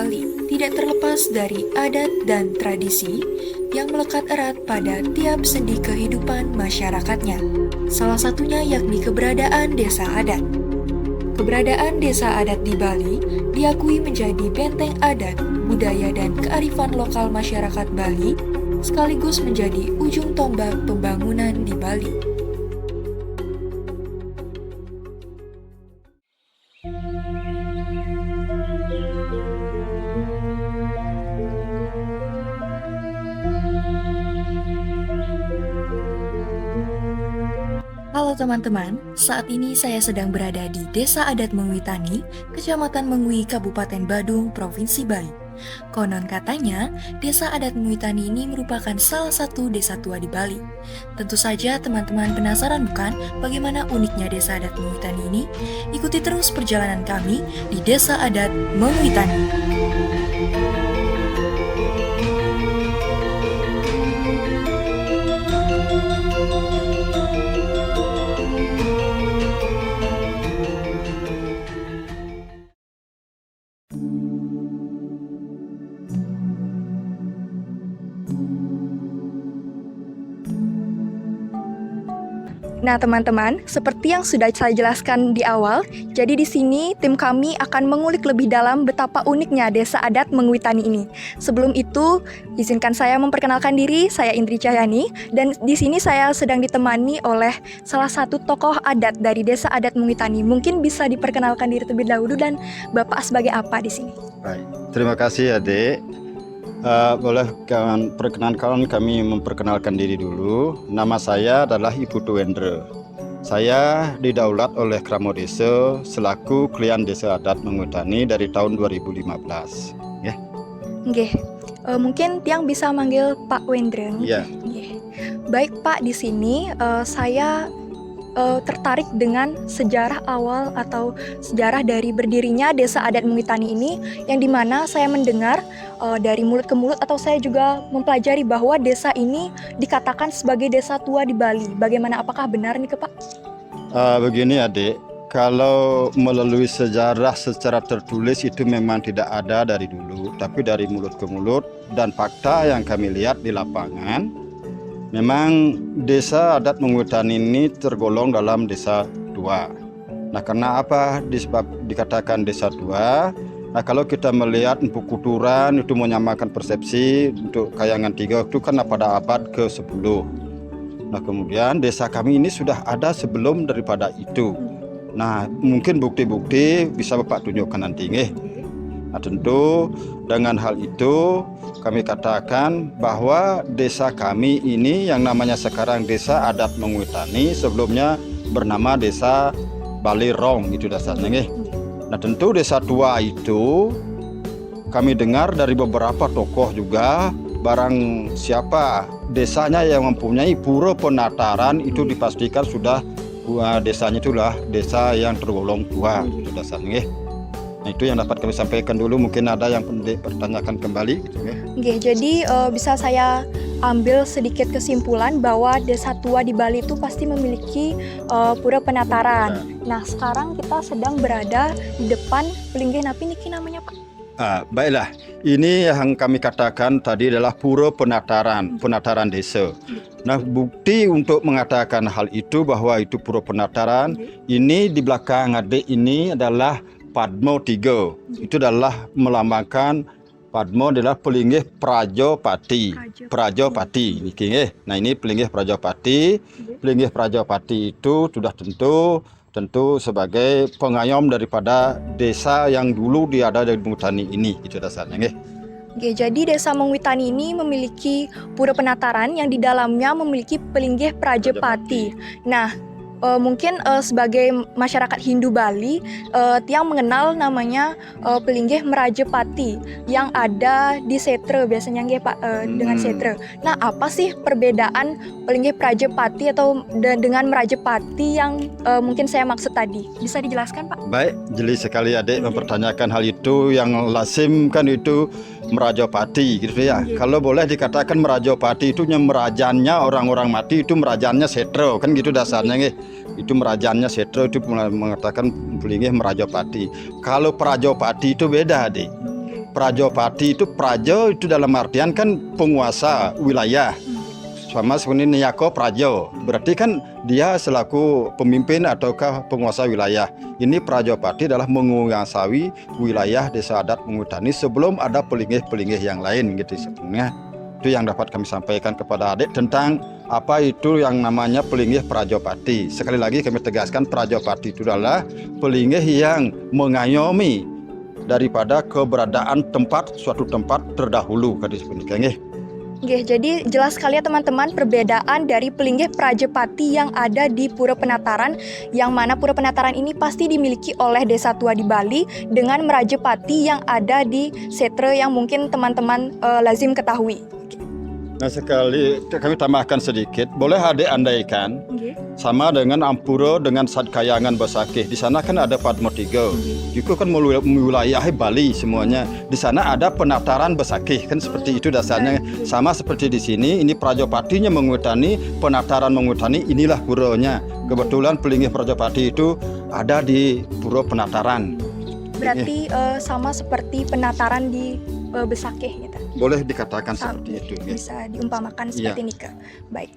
Bali tidak terlepas dari adat dan tradisi yang melekat erat pada tiap sendi kehidupan masyarakatnya. Salah satunya yakni keberadaan desa adat. Keberadaan desa adat di Bali diakui menjadi benteng adat, budaya, dan kearifan lokal masyarakat Bali, sekaligus menjadi ujung tombak pembangunan di Bali. Halo teman-teman, saat ini saya sedang berada di Desa Adat Mengwitani, Kecamatan Mengwi, Kabupaten Badung, Provinsi Bali. Konon katanya, Desa Adat Mengwitani ini merupakan salah satu desa tua di Bali. Tentu saja teman-teman penasaran bukan bagaimana uniknya Desa Adat Mengwitani ini? Ikuti terus perjalanan kami di Desa Adat Mengwitani. Nah, teman-teman, seperti yang sudah saya jelaskan di awal, jadi di sini tim kami akan mengulik lebih dalam betapa uniknya Desa Adat Mengwitani ini. Sebelum itu, izinkan saya memperkenalkan diri, saya Indri Cahyani, dan di sini saya sedang ditemani oleh salah satu tokoh adat dari Desa Adat Mengwitani. Mungkin bisa diperkenalkan diri terlebih dahulu dan Bapak sebagai apa di sini? Baik, terima kasih adik. Boleh perkenankan kami memperkenalkan diri dulu. Nama saya adalah Ibu Tuwendre. Saya didaulat oleh Kramo Desa selaku klien Desa Adat Mengwitani dari tahun 2015. Ya. Nggih. Mungkin Tiang bisa manggil Pak Wendre. Iya. Baik Pak, di sini saya tertarik dengan sejarah awal atau sejarah dari berdirinya Desa Adat Mengwitani ini, yang dimana saya mendengar dari mulut ke mulut atau saya juga mempelajari bahwa desa ini dikatakan sebagai desa tua di Bali. Bagaimana, apakah benar nih Pak? Begini adik, kalau melalui sejarah secara tertulis itu memang tidak ada dari dulu, tapi dari mulut ke mulut dan fakta yang kami lihat di lapangan, memang Desa Adat Mengwitani ini tergolong dalam desa tua. Nah, karena apa dikatakan desa tua? Nah, kalau kita melihat Empu Kuturan itu menyamakan persepsi untuk Kayangan 3 itu kan pada abad ke-10. Nah, kemudian desa kami ini sudah ada sebelum daripada itu. Nah, mungkin bukti-bukti bisa Bapak tunjukkan nanti, nggih. Nah, tentu dengan hal itu kami katakan bahwa desa kami ini yang namanya sekarang Desa Adat Mengwitani, sebelumnya bernama Desa Bali Rong, itu dasarnya, nggih. Nah, tentu desa tua itu kami dengar dari beberapa tokoh juga, barang siapa desanya yang mempunyai pura penataran itu dipastikan sudah desanya itulah desa yang tergolong tua, itu dasarnya, nggih. Nah, itu yang dapat kami sampaikan dulu. Mungkin ada yang pertanyakan kembali gitu, ya. Oke, jadi bisa saya ambil sedikit kesimpulan bahwa desa tua di Bali itu pasti memiliki pura penataran. Nah, sekarang kita sedang berada di depan Pelinggih Napi niki namanya Pak. Baiklah, ini yang kami katakan tadi adalah pura penataran desa. Nah, bukti untuk mengatakan hal itu bahwa itu pura penataran, ini di belakang adik ini adalah Padmo 3. Itu adalah melambangkan Padmo adalah Pelinggih Prajopati. Prajopati niki nggih. Nah, ini Pelinggih Prajopati. Pelinggih Prajopati itu sudah tentu sebagai pengayom daripada desa yang dulu ada di Mengwitani ini, itu dasarnya, nggih. Oke, jadi Desa Mengwitani ini memiliki pura penataran yang di dalamnya memiliki Pelinggih Prajopati. Nah, mungkin sebagai masyarakat Hindu Bali, Tiang mengenal namanya Pelinggih Merajapati yang ada di Setre biasanya, nggih Pak, dengan Setre. Nah, apa sih perbedaan Pelinggih Prajapati atau dengan Merajapati yang mungkin saya maksud tadi? Bisa dijelaskan Pak? Baik, jeli sekali adik mempertanyakan hal itu. Yang lazim kan itu Merajapati gitu ya. Kalau boleh dikatakan Merajapati itu merajannya orang-orang mati, itu merajannya Setre kan gitu dasarnya, nggih. Itu merajannya Setre, itu mengatakan Pelinggih Merajapati. Kalau Prajopati itu beda, adik. Prajopati itu prajo itu dalam artian kan penguasa wilayah. Sama seperti Niyako Prajo, berarti kan dia selaku pemimpin ataukah penguasa wilayah. Ini Prajopati adalah menguasai wilayah desa adat Mengwitani sebelum ada pelinggih-pelinggih yang lain gitu sebenarnya. Itu yang dapat kami sampaikan kepada adik tentang apa itu yang namanya pelinggih Prajopati. Sekali lagi kami tegaskan Prajopati itu adalah pelinggih yang mengayomi daripada keberadaan suatu tempat terdahulu kali sebenarnya. Nggih, jadi jelas sekali ya teman-teman perbedaan dari pelinggih Prajepati yang ada di Pura Penataran, yang mana Pura Penataran ini pasti dimiliki oleh Desa Tua di Bali dengan Merajepati yang ada di Setre yang mungkin teman-teman lazim ketahui. Nah sekali kami tambahkan sedikit, boleh adik andaikan sama dengan Ampuro dengan Sadkayangan Besakih. Di sana kan ada Padma Tiga, itu kan wilayah Bali semuanya. Di sana ada Penataran Besakih kan seperti itu dasarnya. Sama seperti di sini, ini Prajopatinya Mengwitani, Penataran Mengwitani, inilah puronya. Kebetulan pelinggih Prajopati itu ada di Pura Penataran. Berarti sama seperti Penataran di Besakih gitu. Boleh dikatakan seperti itu. Bisa diumpamakan seperti ini ke. Baik.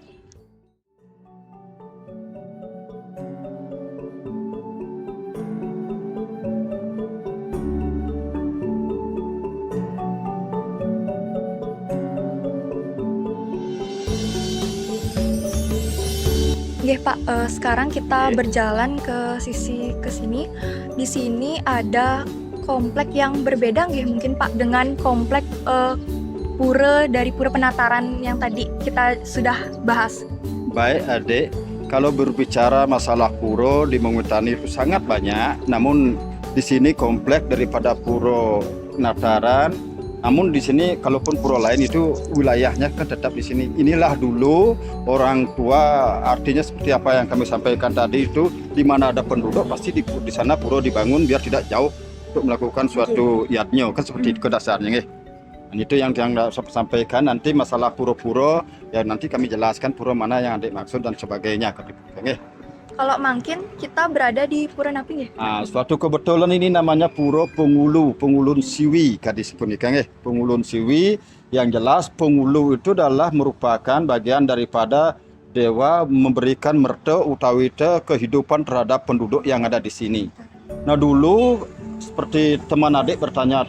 Oke Pak, sekarang kita berjalan ke sini. Di sini ada komplek yang berbeda nggih mungkin Pak dengan komplek pura dari Pura Penataran yang tadi kita sudah bahas. Baik adik, kalau berbicara masalah pura di Mengwitani itu sangat banyak, namun di sini komplek daripada Pura Penataran. Namun di sini kalaupun pura lain itu wilayahnya kan tetap di sini. Inilah dulu orang tua, artinya seperti apa yang kami sampaikan tadi itu, di mana ada penduduk pasti di sana pura dibangun biar tidak jauh untuk melakukan suatu yatnya kan seperti itu dasarnya. Dan itu yang saya sampaikan. Nanti masalah pura-pura ya nanti kami jelaskan pura mana yang adik maksud dan sebagainya. Kalau mungkin kita berada di Pura Napi nggih? Nah, suatu kebetulan ini namanya Pura Pengulun Siwi kadis punika nggih. Pengulun Siwi yang jelas Pengulu itu adalah merupakan bagian daripada dewa memberikan merta utawita kehidupan terhadap penduduk yang ada di sini. Nah dulu seperti teman adik bertanya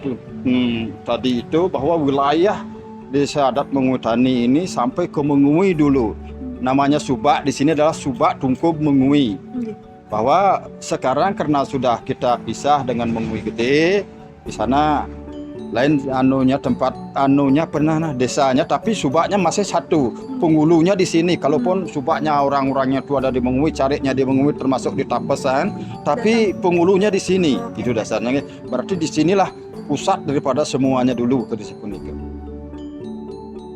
tadi itu bahwa wilayah desa adat Mengwitani ini sampai ke Mengui dulu. Namanya Subak di sini adalah Subak Tungkub Mengui. Bahwa sekarang karena sudah kita pisah dengan Mengui Gede, di sana lain tempat desanya, tapi Subaknya masih satu. Penghulunya di sini. Kalaupun Subaknya orang-orangnya itu ada di Mengui, carinya di Mengui termasuk di Tapesan, tapi penghulunya di sini. Itu dasarnya. Berarti di sinilah pusat daripada semuanya dulu ke disipun.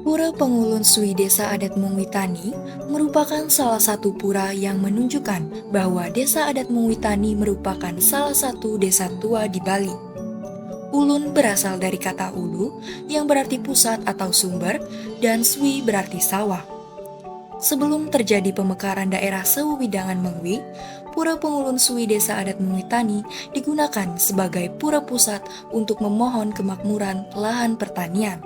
Pura Pengulun Sui Desa Adat Mengwitani merupakan salah satu pura yang menunjukkan bahwa Desa Adat Mengwitani merupakan salah satu desa tua di Bali. Ulun berasal dari kata ulu yang berarti pusat atau sumber dan Sui berarti sawah. Sebelum terjadi pemekaran daerah Sewewidangan Mengwi, Pura Pengulun Sui Desa Adat Mengwitani digunakan sebagai pura pusat untuk memohon kemakmuran lahan pertanian.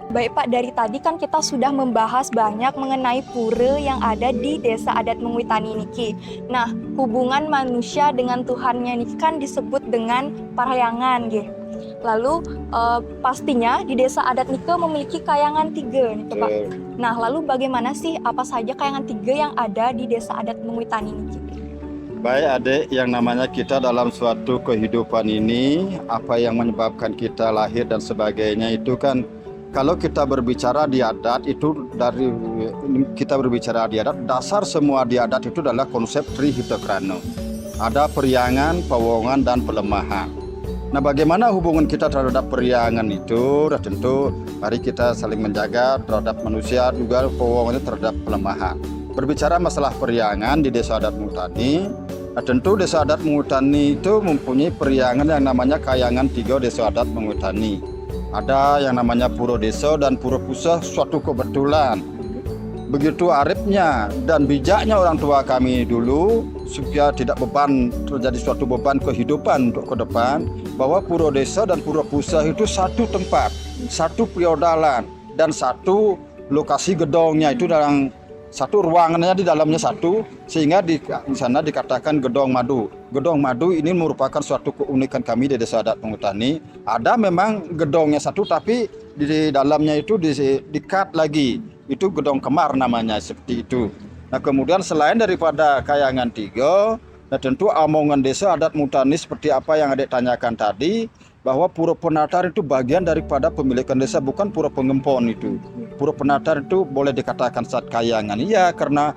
Baik Pak, dari tadi kan kita sudah membahas banyak mengenai pura yang ada di Desa Adat Mengwitani niki. Nah, hubungan manusia dengan Tuhannya niki kan disebut dengan parahyangan nggih. Lalu pastinya di Desa Adat niki memiliki kayangan 3 nih Pak. Nah, lalu bagaimana sih apa saja kayangan 3 yang ada di Desa Adat Mengwitani niki? Baik adik, yang namanya kita dalam suatu kehidupan ini, apa yang menyebabkan kita lahir dan sebagainya itu kan, kalau kita berbicara di adat itu dasar semua di adat itu adalah konsep Trihitakrana. Ada periangan, pawongan dan pelemahan. Nah, bagaimana hubungan kita terhadap periangan itu? Tentu mari kita saling menjaga terhadap manusia juga pawongannya terhadap pelemahan. Berbicara masalah periangan di Desa Adat Mengwitani, tentu Desa Adat Mengwitani itu mempunyai periangan yang namanya kayangan 3 Desa Adat Mengwitani. Ada yang namanya Pura Desa dan Pura Pusat, suatu kebetulan. begitu arifnya dan bijaknya orang tua kami dulu supaya tidak terjadi suatu beban kehidupan untuk ke depan, bahwa pura desa dan pura pusah itu satu tempat, satu feodalan dan satu lokasi gedongnya itu dalam satu ruangannya di dalamnya satu, sehingga di sana dikatakan Gedong Madu. Gedong Madu ini merupakan suatu keunikan kami di Desa Adat Mengutani. Ada memang gedongnya satu, tapi di dalamnya itu di-cut lagi. Itu Gedong Kemar namanya, seperti itu. Nah, kemudian selain daripada Kayangan Tiga, nah tentu omongan Desa Adat Mengutani seperti apa yang Adik tanyakan tadi, bahwa pura penatar itu bagian daripada pemilikan desa, bukan pura pengempon itu. Pura penatar itu boleh dikatakan saat kayangan. Iya, karena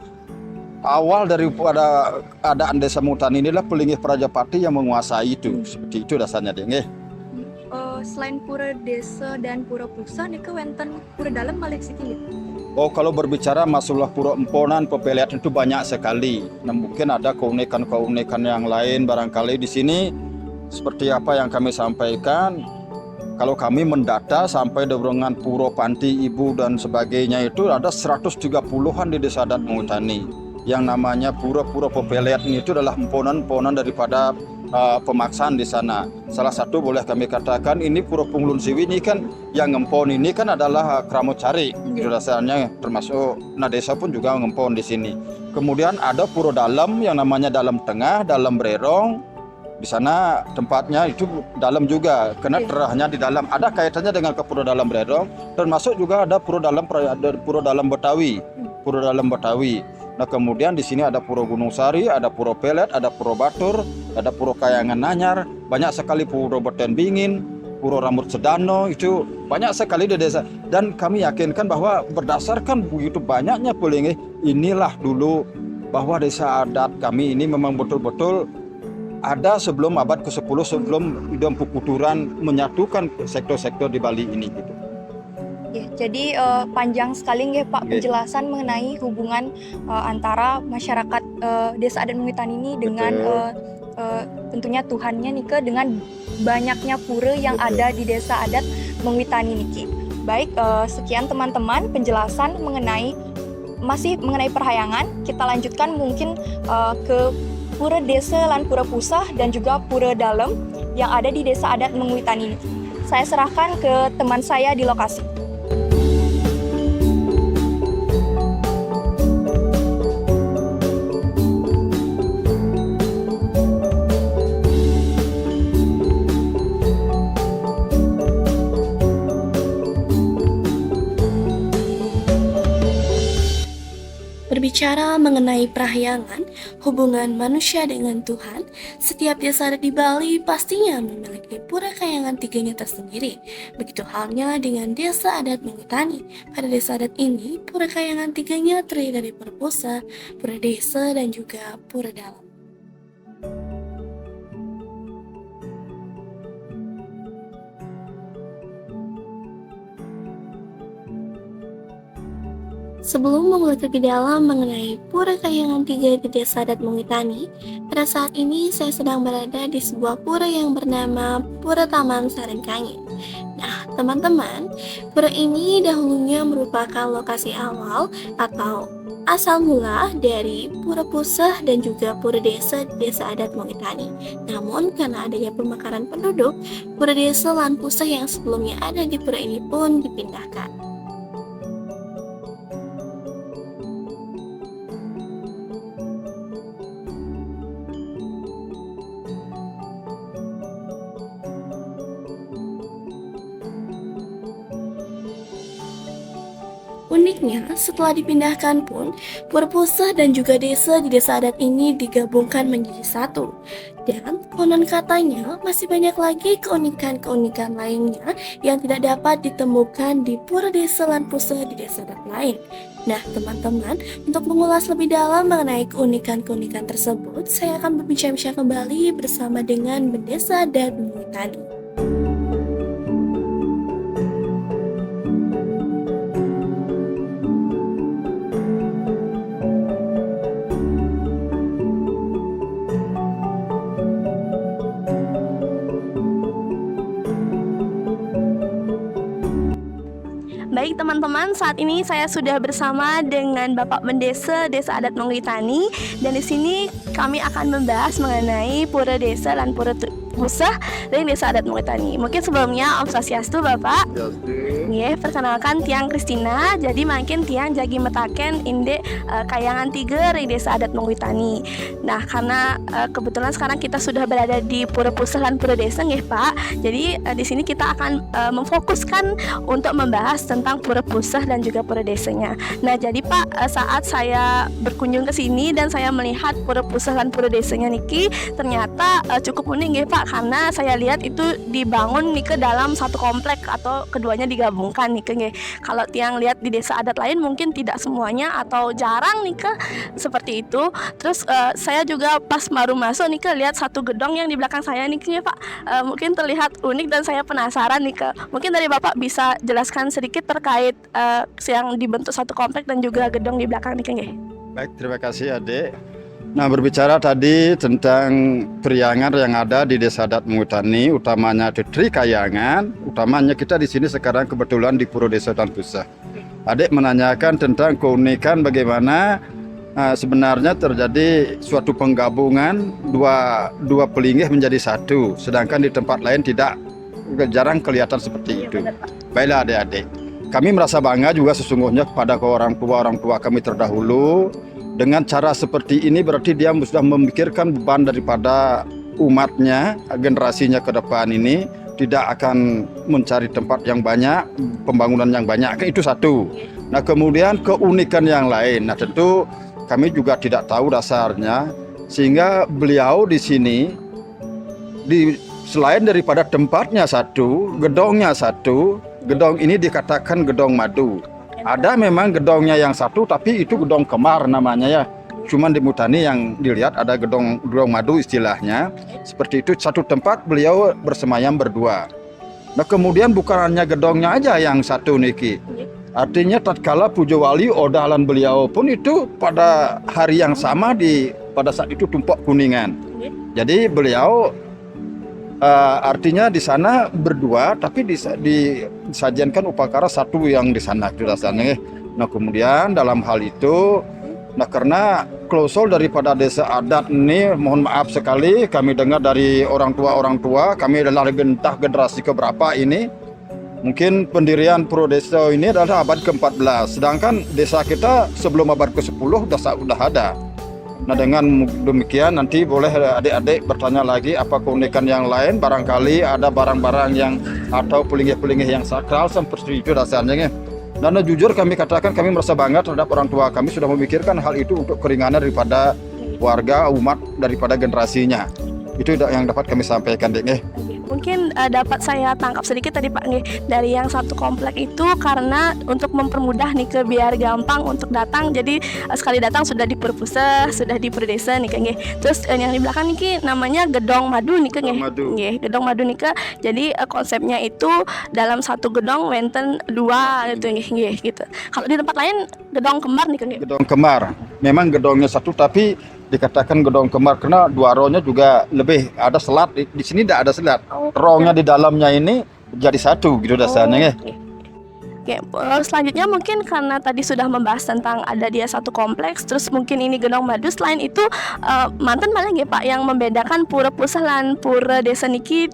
awal daripada keadaan Desa Mengutani inilah Pelinggih Prajapati yang menguasai itu. Seperti itu dasarnya, Deng. Selain pura desa dan pura pusah, nih wenten pura dalam balik sini. Oh, kalau berbicara masalah pura emponan, pepeliat itu banyak sekali. Nah, mungkin ada keunikan-keunikan yang lain barangkali di sini. Seperti apa yang kami sampaikan, kalau kami mendata sampai dengan pura panti ibu dan sebagainya itu ada 130-an di Desa Adat Mengutani. Yang namanya pura-pura pepeliat ini itu adalah emponan-emponan daripada pemaksaan di sana. Salah satu boleh kami katakan ini pura Punglun Siwi ini kan yang ngempon ini kan adalah Kramocari. Itu dasarnya termasuk desa pun juga ngempon di sini. Kemudian ada pura dalam yang namanya Dalam Tengah, Dalam Bererong. Di sana tempatnya itu dalam juga, karena terahnya di dalam. Ada kaitannya dengan ke Pura Dalam Bererong, termasuk juga ada Pura Dalam Betawi, Pura Dalam Betawi. Nah, kemudian di sini ada Pura Gunung Sari, ada Pura Pelet, ada Pura Batur, ada Pura Kayangan Nanyar, banyak sekali Pura Beten Bingin, Pura Rambut Sedano, itu banyak sekali di desa. Dan kami yakinkan bahwa berdasarkan begitu banyaknya pelinggih, inilah dulu bahwa desa adat kami ini memang betul-betul ada sebelum abad ke-10, sebelum Dempu Kuturan menyatukan sektor-sektor di Bali ini gitu. Ya, jadi panjang sekali nggih Pak penjelasan mengenai hubungan antara masyarakat Desa Adat Mengutani ini dengan tentunya Tuhannya Nike, dengan banyaknya pura yang ada di Desa Adat Mengutani Niki. Baik, sekian teman-teman penjelasan masih mengenai perhayangan. Kita lanjutkan mungkin ke Pura Desa lan Pura Pusah dan juga Pura Dalem yang ada di Desa Adat Mengutani ini. Saya serahkan ke teman saya di lokasi. Berbicara mengenai perahyangan, hubungan manusia dengan Tuhan, setiap desa adat di Bali pastinya memiliki pura kayangan tiganya tersendiri. Begitu halnya dengan Desa Adat Mengutani. Pada desa adat ini, pura kayangan tiganya terdiri dari pura pusah, pura desa, dan juga pura dalam. Sebelum memulai lebih dalam mengenai Pura Kayangan 3 di Desa Adat Mengutani, pada saat ini saya sedang berada di sebuah pura yang bernama Pura Taman Sarengkangin. Nah, teman-teman, pura ini dahulunya merupakan lokasi awal atau asal mula dari Pura Pusah dan juga Pura Desa di Desa Adat Mengutani. Namun, karena adanya pemekaran penduduk, Pura Desa lan Pusah yang sebelumnya ada di pura ini pun dipindahkan. Uniknya, setelah dipindahkan pun, Pura Pusah dan juga desa di desa adat ini digabungkan menjadi satu. Dan konon katanya masih banyak lagi keunikan-keunikan lainnya yang tidak dapat ditemukan di pura desa lan pusah di desa adat lain. Nah, teman-teman, untuk mengulas lebih dalam mengenai keunikan-keunikan tersebut, saya akan berbincang-bincang kembali bersama dengan Bendesa Adat Mengutani. Baik teman-teman, teman-teman, saat ini saya sudah bersama dengan Bapak Mendesa Desa Adat Mengwitani, dan di sini kami akan membahas mengenai Pura Desa dan Pura Pusah dari Desa Adat Mengwitani. Mungkin sebelumnya Om Swastiastu Bapak. Nggih, perkenalkan Tiang Kristina. Jadi makin Tiang jagi metaken indek kayangan 3 dari Desa Adat Mengwitani. Nah, karena kebetulan sekarang kita sudah berada di Pura Pusah dan Pura Desa nggih Pak. Jadi di sini kita akan memfokuskan untuk membahas tentang Pura Pusah dan juga Pura Desanya. Nah, jadi Pak, saat saya berkunjung ke sini dan saya melihat Pura Pusah dan Pura Desanya niki ternyata cukup unik nggih Pak, karena saya lihat itu dibangun nih ke dalam satu komplek atau keduanya digabungkan nih ke. Kalau Tiang lihat di desa adat lain mungkin tidak semuanya atau jarang nih ke seperti itu. Terus saya juga pas baru masuk nih ke lihat satu gedong yang di belakang saya nih ke Pak, mungkin terlihat unik dan saya penasaran nih ke. Mungkin dari Bapak bisa jelaskan sedikit terkait yang dibentuk satu komplek dan juga gedong di belakang nih ke. Baik, terima kasih Adik. Nah, berbicara tadi tentang periangan yang ada di Desa Adat Mengwitani, utamanya di Tri Kayangan, utamanya kita di sini sekarang kebetulan di Pura Desa dan Pusah. Adik menanyakan tentang keunikan bagaimana sebenarnya terjadi suatu penggabungan dua pelinggih menjadi satu, sedangkan di tempat lain tidak, jarang kelihatan seperti itu. Baiklah adik-adik, kami merasa bangga juga sesungguhnya kepada orang tua kami terdahulu. Dengan cara seperti ini berarti dia sudah memikirkan beban daripada umatnya, generasinya ke depan ini tidak akan mencari tempat yang banyak, pembangunan yang banyak, itu satu. Nah, kemudian keunikan yang lain, nah tentu kami juga tidak tahu dasarnya, sehingga beliau di sini selain daripada tempatnya satu, gedongnya satu, gedong ini dikatakan gedong madu. Ada memang gedongnya yang satu, tapi itu gedong kemar namanya ya. Cuman di Mutani yang dilihat ada gedong madu istilahnya. Seperti itu, satu tempat beliau bersemayam berdua. Nah, kemudian bukan hanya gedongnya aja yang satu niki. Artinya tatkala Pujo Wali odalan beliau pun itu pada hari yang sama pada saat itu Tumpok Kuningan. Jadi beliau artinya di sana berdua, tapi disajikan upakara satu yang di sana itu rasanya. Nah, kemudian dalam hal itu, nah karena klausul daripada desa adat ini, mohon maaf sekali, kami dengar dari orang tua, kami adalah entah generasi keberapa ini. Mungkin pendirian Pura Desa ini adalah abad ke-14, sedangkan desa kita sebelum abad ke-10 sudah ada. Nah, dengan demikian nanti boleh adik-adik bertanya lagi apa keunikan yang lain, barangkali ada barang-barang yang atau pelinggih-pelinggih yang sakral seperti itu dasarnya. Dan jujur kami katakan kami merasa bangga terhadap orang tua kami sudah memikirkan hal itu untuk keringanan daripada warga, umat, daripada generasinya. Itu yang dapat kami sampaikan, Dek. Mungkin dapat saya tangkap sedikit tadi Pak nih, dari yang satu komplek itu karena untuk mempermudah nih ke biar gampang untuk datang, jadi sekali datang sudah di Pura Pusah, sudah di Pura Desa nih kan. Terus yang di belakang nih namanya Gedong Madu nih kan. Gedong Madu nih kan. Jadi konsepnya itu dalam satu gedong wenten dua gitu gitu. Kalau di tempat lain gedong kembar nih kan. Gedong kembar. Memang gedongnya satu tapi dikatakan gedong kembar karena dua rohnya juga lebih ada selat. Di sini tidak ada selat. Rohnya di dalamnya ini jadi satu gitu dasarnya. Oke, selanjutnya mungkin karena tadi sudah membahas tentang ada dia satu kompleks, terus mungkin ini Gedong Madu. Selain itu mantan malah nggih Pak yang membedakan Pura Pusah dan Pura Desa niki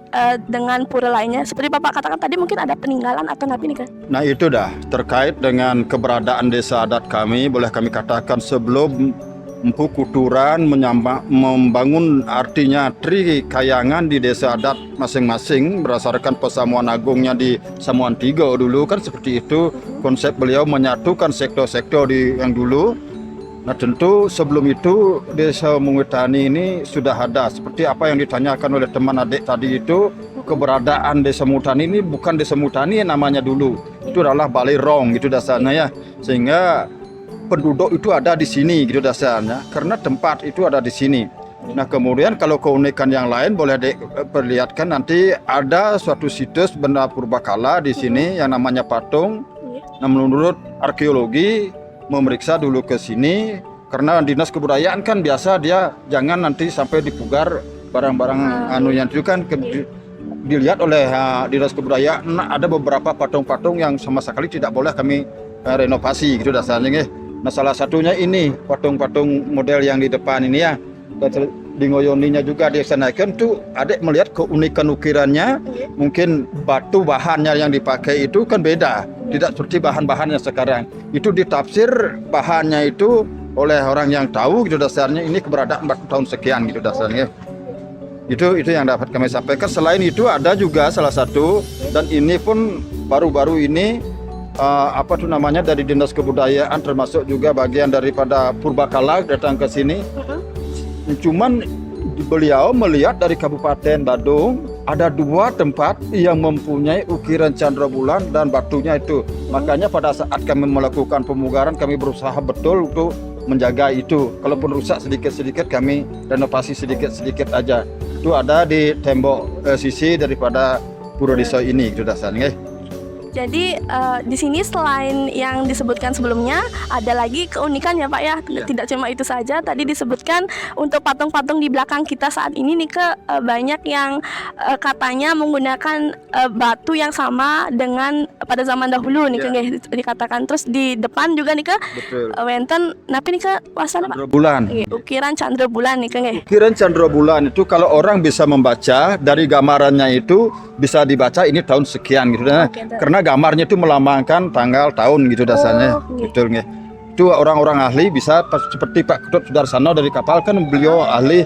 dengan pura lainnya. Seperti Bapak katakan tadi mungkin ada peninggalan atau napi nih kan? Nah, itu dah terkait dengan keberadaan desa adat kami, boleh kami katakan sebelum Empu Kuturan membangun artinya Tri Kayangan di desa adat masing-masing berdasarkan pesamuan agungnya di Samuan Tiga dulu kan seperti itu konsep beliau menyatukan sektor-sektor yang dulu. Nah, tentu sebelum itu Desa Mengwitani ini sudah ada seperti apa yang ditanyakan oleh teman adik tadi itu, keberadaan Desa Mengwitani ini bukan Desa Mengwitani namanya dulu, itu adalah Balai Rong gitu dasarnya ya, sehingga penduduk itu ada di sini gitu dasarnya karena tempat itu ada di sini. Nah, kemudian kalau keunikan yang lain boleh diperlihatkan nanti ada suatu situs benda purbakala di sini yang namanya patung. Nah, menurut arkeologi memeriksa dulu ke sini karena dinas kebudayaan kan biasa dia jangan nanti sampai dipugar barang-barang anunya itu kan dilihat oleh Dinas Kebudayaan ada beberapa patung-patung yang sama sekali tidak boleh kami renovasi gitu dasarnya. Nah salah satunya ini patung-patung model yang di depan ini ya. Dan di ngoyoninya juga dilaksanakan tuh adik melihat keunikan ukirannya. Mungkin batu bahannya yang dipakai itu kan beda, tidak seperti bahan-bahannya sekarang. Itu ditafsir bahannya itu oleh orang yang tahu gitu dasarnya, ini keberadaan batu tahun sekian gitu dasarnya. Itu yang dapat kami sampaikan. Selain itu ada juga salah satu, dan ini pun baru-baru ini dari Dinas Kebudayaan, termasuk juga bagian daripada Purbakala datang ke sini. Cuman beliau melihat dari Kabupaten Badung ada 2 tempat yang mempunyai ukiran Chandra Bulan dan batunya itu. Makanya pada saat kami melakukan pemugaran, kami berusaha betul untuk menjaga itu. Kalaupun rusak sedikit-sedikit, kami renovasi sedikit-sedikit aja. Itu ada di tembok sisi daripada Pura Desa ini gitu dasarnya. Jadi di sini selain yang disebutkan sebelumnya, ada lagi keunikan ya Pak ya. Tidak cuma itu saja, tadi disebutkan untuk patung-patung di belakang kita saat ini nih banyak yang katanya menggunakan batu yang sama dengan pada zaman dahulu nih dikatakan. Terus di depan juga nih wenten napi nih wasana Pak. Chandra Bulan. Ukiran Chandra Bulan nih Ukiran Chandra Bulan itu kalau orang bisa membaca dari gambarannya itu bisa dibaca ini tahun sekian gitu. Karena gambarnya itu melambangkan tanggal tahun gitu dasarnya. Betul nggih. Itu orang-orang ahli bisa seperti Pak Ketut Sudarsano dari kapal kan beliau ahli.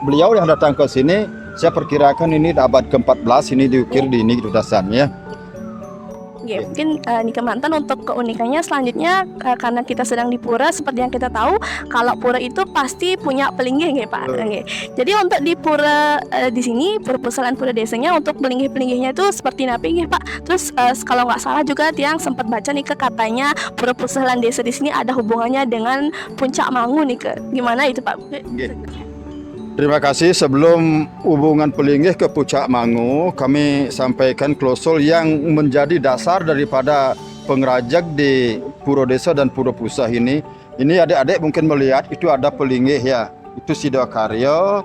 Beliau yang datang ke sini, saya perkirakan ini abad ke-14 ini diukir di ini gitu dasarnya. Mungkin di Kemanten untuk keunikannya selanjutnya karena kita sedang di pura, seperti yang kita tahu kalau pura itu pasti punya pelinggih nggih Pak. Jadi untuk di pura di sini Pura Pusalan Pura Desanya untuk pelinggih-pelinggihnya itu seperti napi nggih Pak. Terus kalau nggak salah juga yang sempat baca nih katanya Pura Pusalan Desa di sini ada hubungannya dengan Puncak Mangu nih gimana itu Pak? Terima kasih. Sebelum hubungan pelinggih ke Puncak Mangu, kami sampaikan klausul yang menjadi dasar daripada pengrajak di Pura Desa dan Pura Pusah ini. Ini adik-adik mungkin melihat itu ada pelinggih ya. Itu Sidokaryo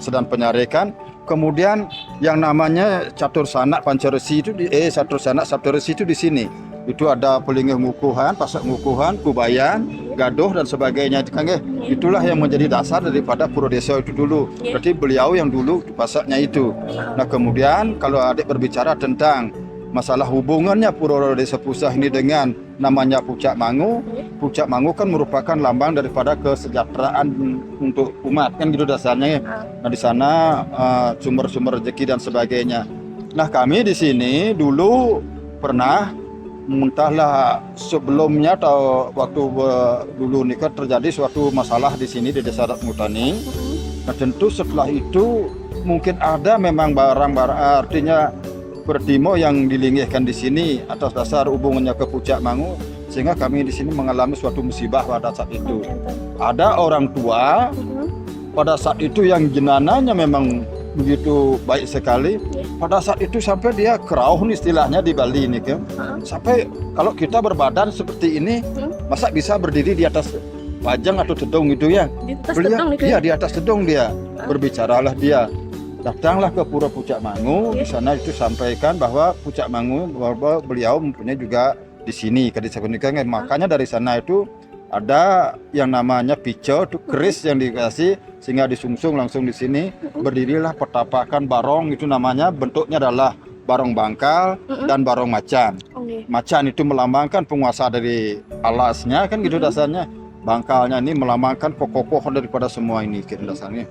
sedang penyarikan. Kemudian yang namanya Catur Sanak Pancaresi itu Catur Sanak Saptaresi itu di sini. Itu ada pelinggih ngukuhan, pasak ngukuhan, kubayan, gaduh dan sebagainya. Itulah yang menjadi dasar daripada Pura Desa itu dulu. Berarti beliau yang dulu pasaknya itu. Nah kemudian kalau adik berbicara tentang masalah hubungannya Pura Desa Pusah ini dengan namanya Puncak Mangu. Puncak Mangu kan merupakan lambang daripada kesejahteraan untuk umat kan gitu dasarnya. Nah di sana sumber-sumber rezeki dan sebagainya. Nah kami di sini dulu pernah entahlah sebelumnya atau waktu dulu nikah terjadi suatu masalah di sini di Desa Adat Mutani. Nah tentu setelah itu mungkin ada memang barang-barang artinya Pertimo yang dilinggihkan di sini atas dasar hubungannya ke Puncak Mangu, sehingga kami di sini mengalami suatu musibah pada saat itu. Ada orang tua pada saat itu yang jenananya memang begitu baik sekali. Pada saat itu sampai dia kerauh istilahnya di Bali ini kan. Sampai kalau kita berbadan seperti ini, masa bisa berdiri di atas pajang atau tedung gitu ya? Di atas tedung dia. Berbicaralah dia. Datanglah ke Pura Puncak Mangu, di sana itu sampaikan bahwa Puncak Mangu bahwa beliau mempunyai juga di sini ke desa Kundikan. Makanya dari sana itu ada yang namanya pico, itu keris yang dikasih sehingga disungsung langsung di sini berdirilah petapakan barong, itu namanya bentuknya adalah barong bangkal dan barong macan. Macan itu melambangkan penguasa dari alasnya kan gitu dasarnya. Bangkalnya ini melambangkan kokoh-kokoh daripada semua ini gitu dasarnya.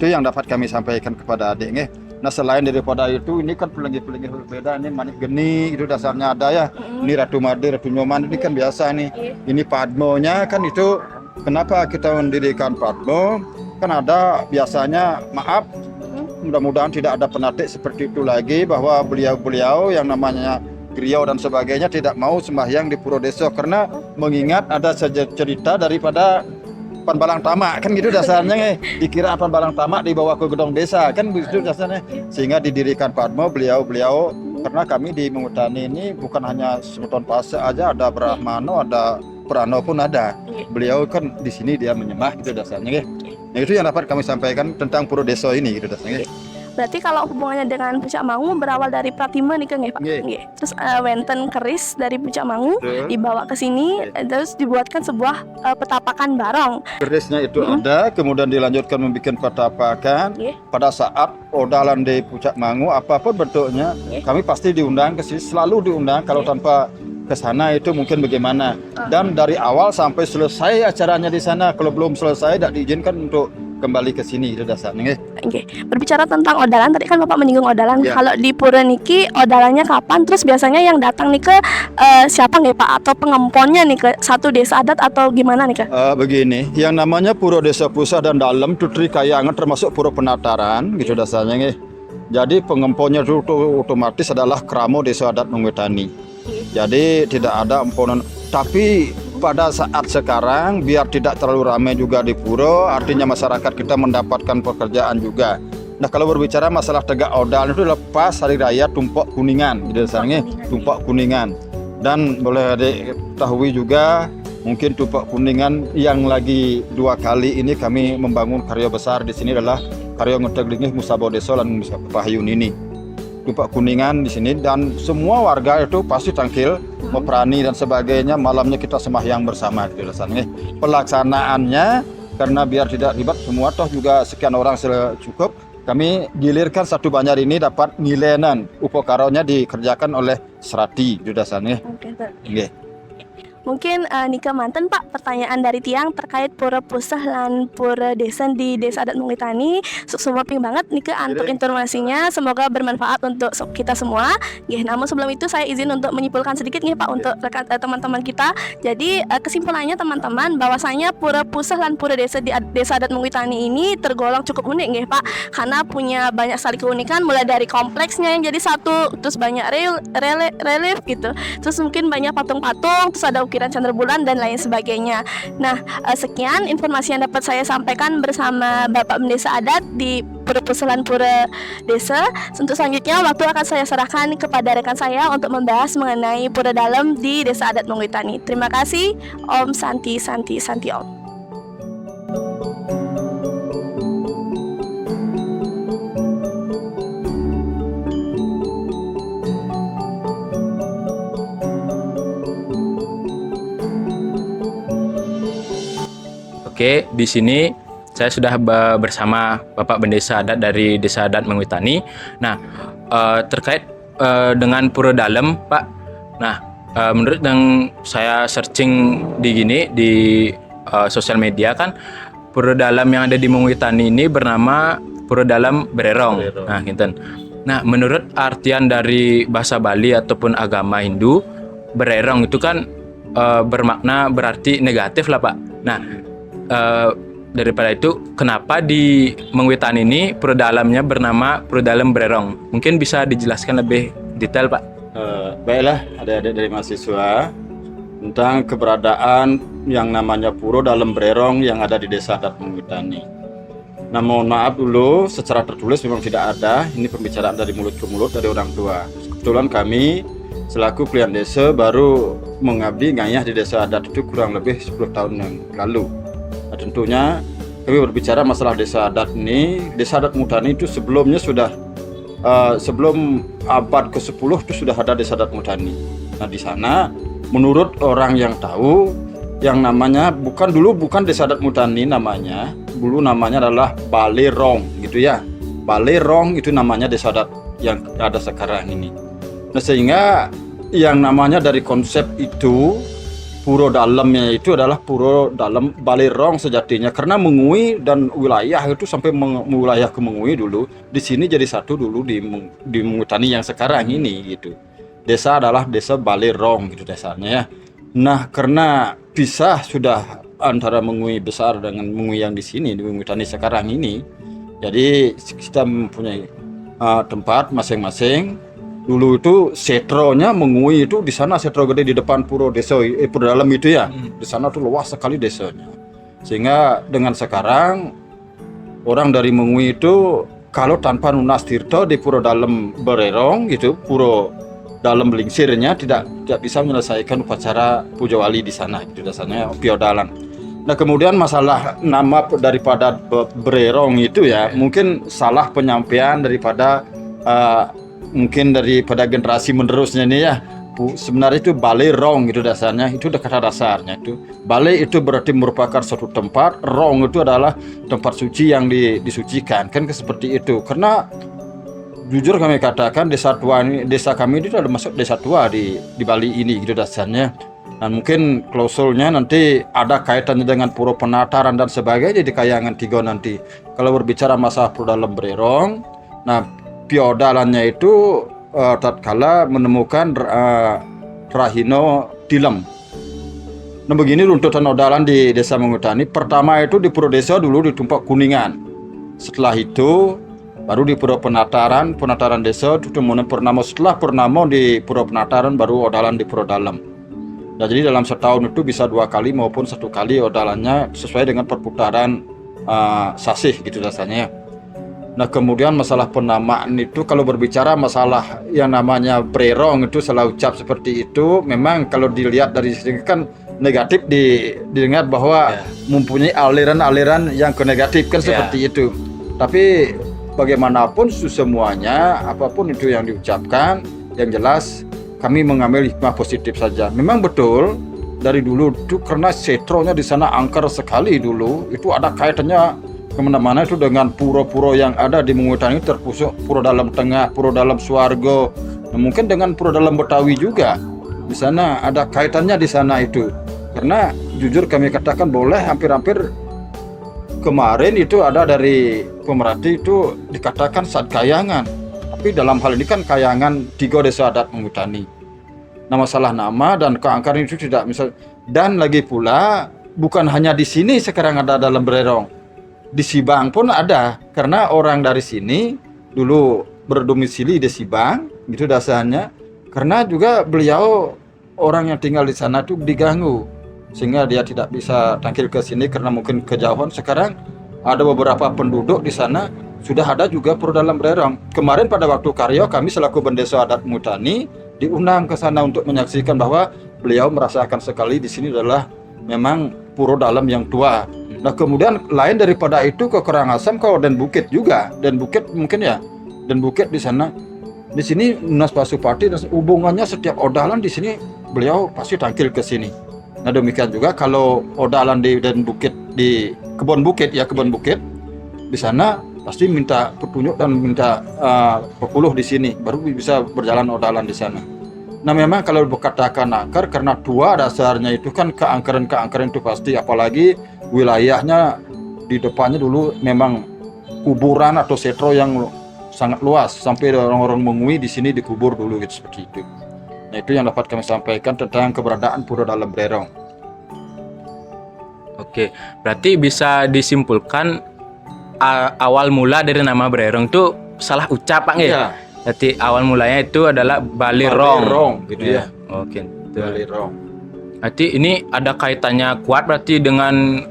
Itu yang dapat kami sampaikan kepada adik nih. Nah selain daripada itu ini kan pelinggih-pelinggih berbeda, ini Manik Geni itu dasarnya ada ya. Ini Ratu Made, Ratu Nyoman ini kan biasa nih. Ini Padmonya kan itu kenapa kita mendirikan Padmo? Kan ada biasanya mudah-mudahan tidak ada penatik seperti itu lagi bahwa beliau-beliau yang namanya griau dan sebagainya tidak mau sembahyang di Pura Desa karena mengingat ada saja cerita daripada Panbalang Tamak kan gitu dasarnya dikira Panbalang Tamak dibawa ke gedung desa kan begitu dasarnya, sehingga didirikan Padmo beliau karena kami di Mengutani ini bukan hanya Sultan Pase aja, ada Brahmano, ada Prano pun ada. Beliau kan di sini dia menyembah gitu dasarnya. Nah itu yang dapat kami sampaikan tentang Pura Desa ini gitu dasarnya. Berarti kalau hubungannya dengan Pucak Mangu berawal dari Pratima nih kan ya Pak? Nggih. Nggih. Terus wonten keris dari Pucak Mangu Betul. dibawa ke sini, terus dibuatkan sebuah petapakan barong. Kerisnya itu ada, kemudian dilanjutkan membuat petapakan. Nggih. Pada saat odalan di Pucak Mangu, apapun bentuknya, Nggih. kami pasti diundang ke sini, selalu diundang. Kalau tanpa ke sana itu mungkin bagaimana. Dan dari awal sampai selesai acaranya di sana, kalau belum selesai tidak diizinkan untuk kembali ke sini, itu dasarnya. Oke, berbicara tentang odalan, tadi kan Bapak menyinggung odalan. Ya. Kalau di pura niki odalannya kapan? Terus biasanya yang datang nih ke siapa nggih Pak? Atau pengemponnya nih ke satu desa adat atau gimana nih Kak? Begini, yang namanya Pura Desa Pusat dan Dalam Tutri Kayangan termasuk Pura Penataran, gitu dasarnya. Nggih. Jadi pengemponnya itu otomatis adalah Kramo Desa Adat Mengwitani. Jadi tidak ada emponan. Tapi pada saat sekarang biar tidak terlalu ramai juga di pura, artinya masyarakat kita mendapatkan pekerjaan juga. Nah kalau berbicara masalah tegak odal itu lepas hari raya Tumpak Kuningan, gitu dasarnya Tumpak Kuningan. Dan boleh diketahui juga mungkin Tumpak Kuningan yang lagi 2 kali ini kami membangun karya besar di sini adalah karya ngeteglingih Musabau Desa dan Musabau ini. Tumpak Kuningan di sini dan semua warga itu pasti tangkil, meperani dan sebagainya. Malamnya kita sembahyang bersama di dasarnya. Pelaksanaannya karena biar tidak ribet semua toh juga sekian orang cukup. Kami gilirkan satu banjar ini dapat ngilenan upokaronya dikerjakan oleh Serati di dasarnya. Oke, Pak. Nggih. Mungkin Nika manten Pak, pertanyaan dari tiang terkait pura pusah lan pura desa di Desa Adat Mengwitani. Sumber ping banget Nika untuk informasinya, semoga bermanfaat untuk kita semua. Nggih, namun sebelum itu saya izin untuk menyimpulkan sedikit nih Pak untuk rekan teman-teman kita. Jadi kesimpulannya teman-teman bahwasanya pura pusah lan pura desa di Desa Adat Mengwitani ini tergolong cukup unik nggih Pak, karena punya banyak sekali keunikan mulai dari kompleksnya yang jadi satu, terus banyak relief gitu. Terus mungkin banyak patung-patung, terus ada ukiran candra bulan dan lain sebagainya. Nah, sekian informasi yang dapat saya sampaikan bersama Bapak Mendesa Adat di Pura Pusalan Pura Desa. Untuk selanjutnya waktu akan saya serahkan kepada rekan saya untuk membahas mengenai pura dalam di Desa Adat Mengwitani. Terima kasih. Om Santi Santi Santi Om. Oke, di sini saya sudah bersama Bapak Bendesa Adat dari Desa Adat Mengwitani. Nah, terkait dengan pura dalam, Pak. Nah, menurut yang saya searching di sosial media kan, pura dalam yang ada di Mengwitani ini bernama Pura Dalam Bererong. Nah, gitu. Nah, menurut artian dari bahasa Bali ataupun agama Hindu, bererong itu kan bermakna berarti negatif lah, Pak. Nah, daripada itu kenapa di Mengwitani ini pura dalamnya bernama Pura Dalam Bererong? Mungkin bisa dijelaskan lebih detail, Pak. Baiklah adik-adik dari mahasiswa tentang keberadaan yang namanya Pura Dalam Bererong yang ada di Desa Adat Mengwitani. Nah, mohon maaf dulu, secara tertulis memang tidak ada. Ini pembicaraan dari mulut ke mulut dari orang tua. Kebetulan kami selaku pilihan desa baru mengabdi ngayah di Desa Adat itu kurang lebih 10 tahun yang lalu. Nah, tentunya kami berbicara masalah Desa Adat ini. Desa Adat Mengwitani itu sebelumnya sudah sebelum abad ke-10 itu sudah ada Desa Adat Mengwitani. Nah, di sana menurut orang yang tahu yang namanya bukan Desa Adat Mengwitani namanya, dulu namanya adalah Balerong gitu ya. Balerong itu namanya Desa Adat yang ada sekarang ini. Nah, sehingga yang namanya dari konsep itu pura dalamnya itu adalah pura dalam Balerong sejatinya, karena Mengui dan wilayah itu sampai wilayah ke Mengui dulu di sini jadi satu dulu di Mengwitani yang sekarang ini gitu. Desa adalah Desa Balerong gitu desanya ya. Nah, karena pisah sudah antara Mengui besar dengan Mengui yang di sini di Mengwitani sekarang ini, jadi kita mempunyai tempat masing-masing. Dulu itu setronya Mengui itu di sana, setro gede di depan pura desa pura dalam itu ya. Di sana tuh luas sekali desanya. Sehingga dengan sekarang orang dari Mengui itu kalau tanpa Nunas Tirto di Pura Dalam Bererong gitu, Pura Dalam Belingsirnya tidak bisa menyelesaikan upacara puja wali di sana gitu dasarnya piodalan. Nah kemudian masalah nama daripada Brerong itu ya, mungkin salah penyampaian daripada mungkin daripada generasi menerusnya ini ya. Sebenarnya itu Balai Rong itu dasarnya, itu kata dasarnya itu. Balai itu berarti merupakan suatu tempat, Rong itu adalah tempat suci yang disucikan, kan seperti itu. Karena jujur kami katakan desa kami itu ada masuk desa tua di Bali ini gitu dasarnya. Dan mungkin klausulnya nanti ada kaitannya dengan Pura Penataran dan sebagainya di Kayangan 3 nanti. Kalau berbicara masalah Pura Dalam Brerong, nah piodalannya itu tatkala menemukan Rahino Tilem. Nah begini runtutan odalan di Desa Mengwitani. Pertama itu di Pura Desa dulu di Tumpak Kuningan. Setelah itu baru di Pura Penataran Desa itu kemudian Purnamo. Setelah Purnamo di Pura Penataran baru odalan di Pura Dalam. Nah, jadi dalam setahun itu bisa 2 kali maupun 1 kali odalannya sesuai dengan perputaran sasih gitu rasanya. Nah kemudian masalah penamaan itu kalau berbicara masalah yang namanya Brerong itu salah ucap seperti itu, memang kalau dilihat dari sini kan negatif didengar bahwa mempunyai aliran-aliran yang ke negatif kan seperti itu. Tapi bagaimanapun semuanya apapun itu yang diucapkan, yang jelas kami mengambil hikmah positif saja. Memang betul dari dulu itu karena setronya di sana angker sekali dulu, itu ada kaitannya kemana-mana itu dengan pura-pura yang ada di Mengwitani, terpusuk Pura Dalam Tengah, Pura Dalam Suargo, nah, mungkin dengan Pura Dalam Betawi juga. Di sana ada kaitannya di sana itu. Karena jujur kami katakan boleh hampir-hampir kemarin itu ada dari pemerhati itu dikatakan saat Kayangan. Tapi dalam hal ini kan Kayangan 3 Desa Adat Mengwitani. Nah masalah nama dan keangkaran itu tidak misal. Dan lagi pula bukan hanya di sini sekarang ada dalam Brerong. Di Sibang pun ada, karena orang dari sini dulu berdomisili di Sibang, gitu dasarnya. Karena juga beliau orang yang tinggal di sana tuh diganggu, sehingga dia tidak bisa tampil ke sini karena mungkin kejauhan. Sekarang ada beberapa penduduk di sana, sudah ada juga Pura Dalam Brerong. Kemarin pada waktu Karyo kami selaku Bendesa Adat Mengwitani diundang ke sana untuk menyaksikan bahwa beliau merasakan sekali di sini adalah memang Pura Dalam yang tua. Nah kemudian lain daripada itu ke Karangasem, ke Dan Bukit juga. Dan Bukit mungkin ya, Dan Bukit di sana. Di sini Munas Pasupati dan hubungannya setiap odalan di sini beliau pasti tampil ke sini. Nah demikian juga kalau odalan di Dan Bukit, di Kebon Bukit di sana pasti minta petunjuk dan minta pepuluh di sini, baru bisa berjalan odalan di sana. Nah memang kalau berkatakan angker karena tua dasarnya itu kan keangkeran itu pasti, apalagi wilayahnya di depannya dulu memang kuburan atau setro yang sangat luas sampai orang-orang Mengwi di sini dikubur dulu gitu seperti itu. Nah itu yang dapat kami sampaikan tentang keberadaan Pura Dalam Brerong. Oke, berarti bisa disimpulkan awal mula dari nama Brerong itu salah ucap Pak nggih? Iya. Jadi awal mulanya itu adalah Balai Rong gitu ya. Oke. Balai Rong. Berarti ini ada kaitannya kuat berarti dengan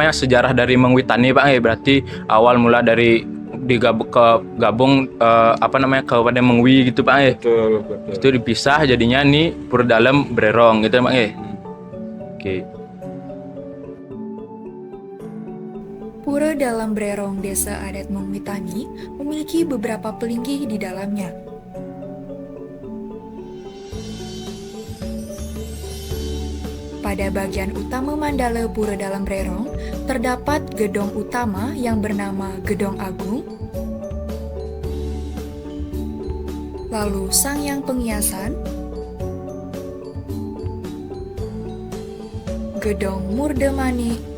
sejarah dari Mengwitani Pak ya. Berarti awal mula dari gabung Kabupaten Mengwi gitu Pak ya. Betul. Itu dipisah jadinya nih Pura Dalam Brerong gitu Pak ya. Oke. Pura Dalam Brerong Desa Adat Mengwitani memiliki beberapa pelinggih di dalamnya. Pada bagian utama mandala Pura Dalam Brerong, terdapat gedong utama yang bernama Gedong Agung, lalu Sangyang Penghiasan, Gedong Murdemani,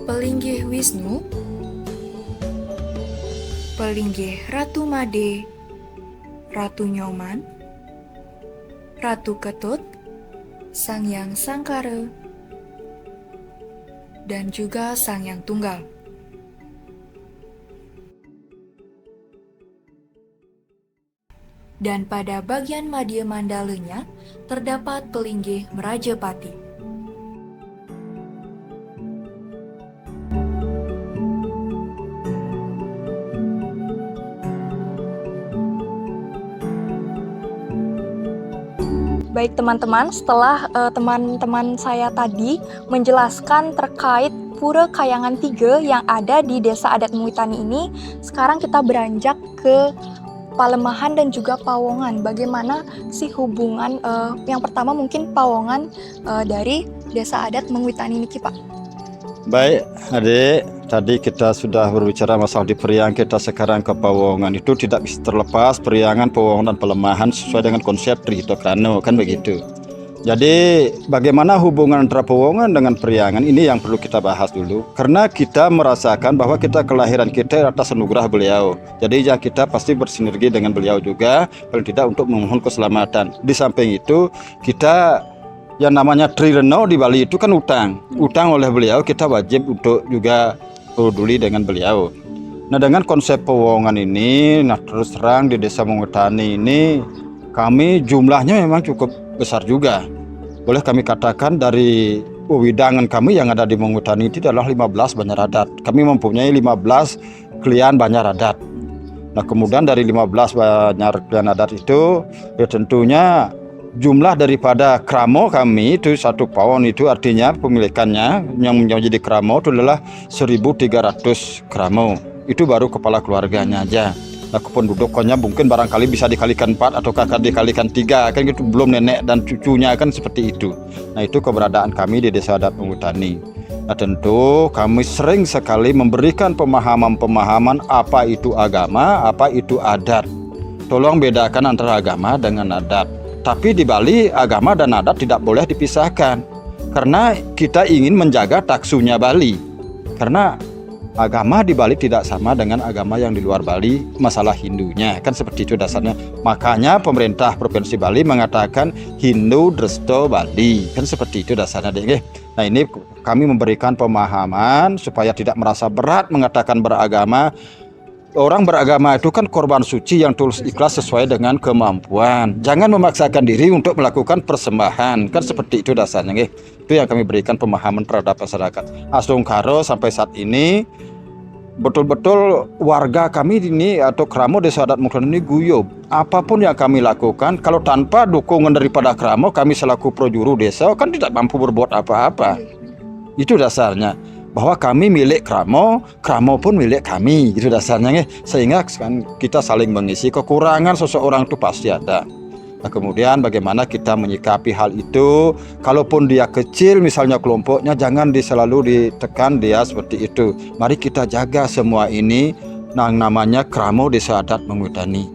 Pelinggih Wisnu, Pelinggih Ratu Made, Ratu Nyoman, Ratu Ketut, Sangyang Sangkara, dan juga Sangyang Tunggal. Dan pada bagian madya mandalanya terdapat pelinggih Merajapati. Baik teman-teman, setelah teman-teman saya tadi menjelaskan terkait Pura Kayangan 3 yang ada di Desa Adat Muitani ini, sekarang kita beranjak ke Palemahan dan juga Pawongan. Bagaimana sih hubungan yang pertama mungkin Pawongan dari Desa Adat Muitani ini, Pak? Baik, adik, tadi kita sudah berbicara masalah di Periang, kita sekarang ke Pawongan. Itu tidak bisa terlepas Periangan, Pawongan, dan Pelemahan sesuai dengan konsep Trihito Krano, kan begitu. Jadi bagaimana hubungan antara Pawongan dengan Periangan ini yang perlu kita bahas dulu. Karena kita merasakan bahwa kita kelahiran kita atas anugerah beliau. Jadi ya kita pasti bersinergi dengan beliau juga, paling tidak untuk memohon keselamatan. Di samping itu kita yang namanya Trireno di Bali itu kan utang oleh beliau, kita wajib untuk juga peduli dengan beliau. Nah dengan konsep Pawongan ini, nah terus terang di Desa Muitani ini kami jumlahnya memang cukup besar juga. Boleh kami katakan dari wewidangan kami yang ada di Muitani itu adalah 15 Banjar Adat. Kami mempunyai 15 klien Banjar Adat. Nah kemudian dari 15 Banjar klien adat itu ya tentunya jumlah daripada kramo kami itu 1 pawon itu artinya pemilikannya yang menjadi kramo itu adalah 1.300 kramo. Itu baru kepala keluarganya aja. Nah kependudukannya mungkin barangkali bisa dikalikan 4 atau kakak dikalikan 3 kan gitu, belum nenek dan cucunya kan seperti itu. Nah itu keberadaan kami di Desa Adat Muitani. Nah tentu kami sering sekali memberikan pemahaman-pemahaman apa itu agama, apa itu adat. Tolong bedakan antara agama dengan adat. Tapi di Bali agama dan adat tidak boleh dipisahkan. Karena kita ingin menjaga taksunya Bali. Karena agama di Bali tidak sama dengan agama yang di luar Bali, masalah Hindunya kan seperti itu dasarnya. Makanya pemerintah Provinsi Bali mengatakan Hindu Dresto Bali, kan seperti itu dasarnya deh. Nah ini kami memberikan pemahaman supaya tidak merasa berat mengatakan beragama. Orang beragama itu kan korban suci yang tulus ikhlas sesuai dengan kemampuan. Jangan memaksakan diri untuk melakukan persembahan, kan seperti itu dasarnya. Itu yang kami berikan pemahaman terhadap masyarakat. Asungkaro sampai saat ini betul-betul warga kami ini atau kramo Desa Adat Muitani ini guyub. Apapun yang kami lakukan, kalau tanpa dukungan daripada kramo, kami selaku projuru desa kan tidak mampu berbuat apa-apa. Itu dasarnya. Bahwa kami milik kramo, kramo pun milik kami, itu dasarnya. Sehingga kita saling mengisi, kekurangan seseorang itu pasti ada. Nah kemudian bagaimana kita menyikapi hal itu, kalaupun dia kecil misalnya kelompoknya, jangan selalu ditekan dia seperti itu. Mari kita jaga semua ini, yang namanya kramo Desa Adat Muitani.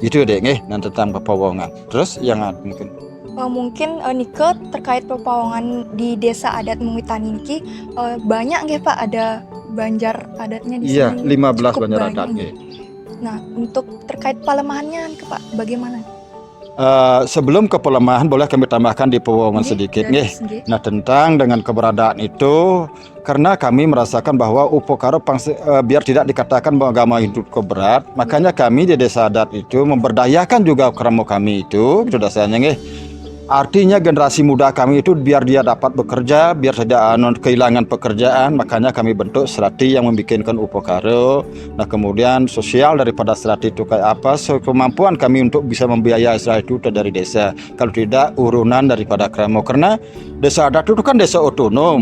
Itu deh tentang Pawongan. Terus yang mungkin Mungkin Nike terkait Pawongan di Desa Adat Muitani ini banyak nggih Pak, ada Banjar adatnya di iya, sini. 15 Cukup Banjar banyak. Adat. Nah, untuk terkait Palemahannya Nike Pak, bagaimana? Sebelum ke Pelemahan boleh kami tambahkan di Pawongan sedikit Dari nih. segi. Nah tentang dengan keberadaan itu, karena kami merasakan bahwa Upokaro biar tidak dikatakan bahwa agama hidup berat, makanya kami di Desa Adat itu memberdayakan juga kramo kami itu dasarnya Artinya generasi muda kami itu biar dia dapat bekerja, biar tidak kehilangan pekerjaan, makanya kami bentuk strati yang membikinkan Upokaro. Nah kemudian sosial daripada strati itu kayak apa, kemampuan kami untuk bisa membiayai strati itu dari desa. Kalau tidak urunan daripada kramo, karena Desa Adat itu kan desa otonom.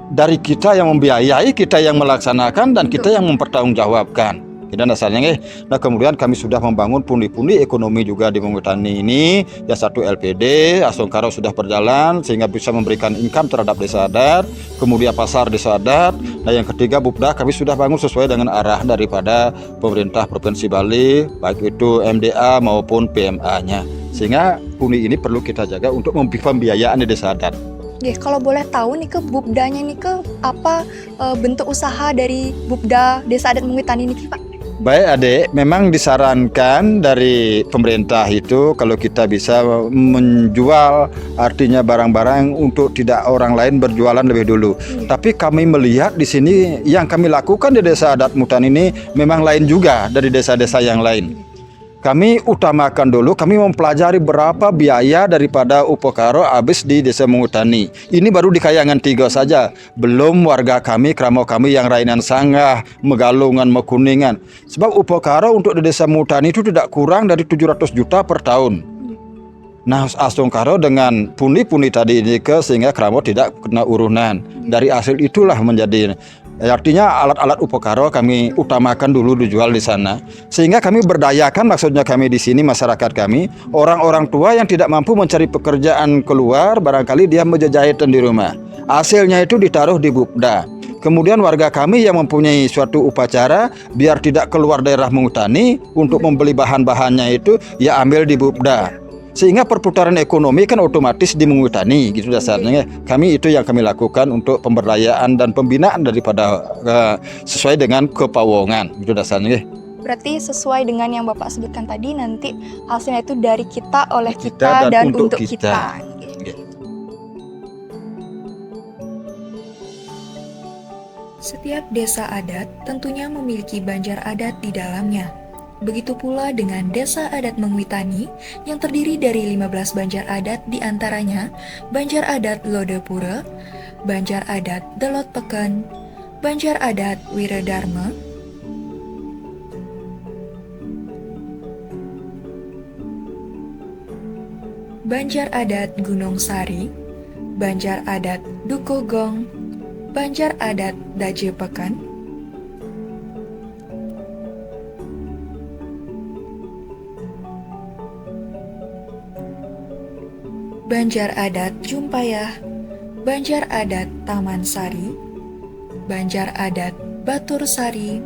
Dari kita yang membiayai, kita yang melaksanakan, dan kita yang mempertanggungjawabkan. Dan dasarnya nah kemudian kami sudah membangun pundi-pundi ekonomi juga di Muitani ini. Yang satu LPD, Asungkaro sudah berjalan sehingga bisa memberikan income terhadap Desa Adat. Kemudian pasar Desa Adat. Nah yang ketiga Bupda kami sudah bangun sesuai dengan arah daripada pemerintah Provinsi Bali, baik itu MDA maupun PMA-nya. Sehingga pundi ini perlu kita jaga untuk pembiayaan di Desa Adat. Kalau boleh tahu nih Bupdanya nih apa bentuk usaha dari Bupda Desa Adat Muitani ini Pak? Baik adik, memang disarankan dari pemerintah itu kalau kita bisa menjual artinya barang-barang untuk tidak orang lain berjualan lebih dulu. Tapi kami melihat di sini yang kami lakukan di Desa Adat Muitani ini memang lain juga dari desa-desa yang lain. Kami utamakan dulu, kami mempelajari berapa biaya daripada Upokaro habis di Desa Muitani. Ini baru di Kayangan 3 saja. Belum warga kami, kramo kami yang Rainan Sanggah, Megalungan, Mekuningan. Sebab Upokaro untuk di Desa Muitani itu tidak kurang dari 700 juta per tahun. Nah, Asongkaro dengan puni-puni tadi ini sehingga kramo tidak kena urunan. Dari hasil itulah menjadi artinya alat-alat upakaro kami utamakan dulu dijual di sana. Sehingga kami berdayakan, maksudnya kami di sini masyarakat kami, orang-orang tua yang tidak mampu mencari pekerjaan keluar, barangkali dia menjajahitan di rumah. Hasilnya itu ditaruh di Bupda. Kemudian warga kami yang mempunyai suatu upacara biar tidak keluar daerah Mengwitani untuk membeli bahan-bahannya itu ya ambil di Bupda. Sehingga perputaran ekonomi kan otomatis di Mengwitani gitu dasarnya. Kami itu yang kami lakukan untuk pemberdayaan dan pembinaan daripada sesuai dengan kepawongan gitu dasarnya. Berarti sesuai dengan yang Bapak sebutkan tadi, nanti hasilnya itu dari kita, oleh kita, dan untuk kita. Setiap desa adat tentunya memiliki banjar adat di dalamnya. Begitu pula dengan Desa Adat Mengwitani yang terdiri dari 15 banjar adat, diantaranya Banjar Adat Lodepura, Banjar Adat Delot Peken, Banjar Adat Wiradharma, Banjar Adat Gunung Sari, Banjar Adat Dukogong, Banjar Adat Daje Pekan, Banjar Adat Jumpayah, Banjar Adat Taman Sari, Banjar Adat Batur Sari,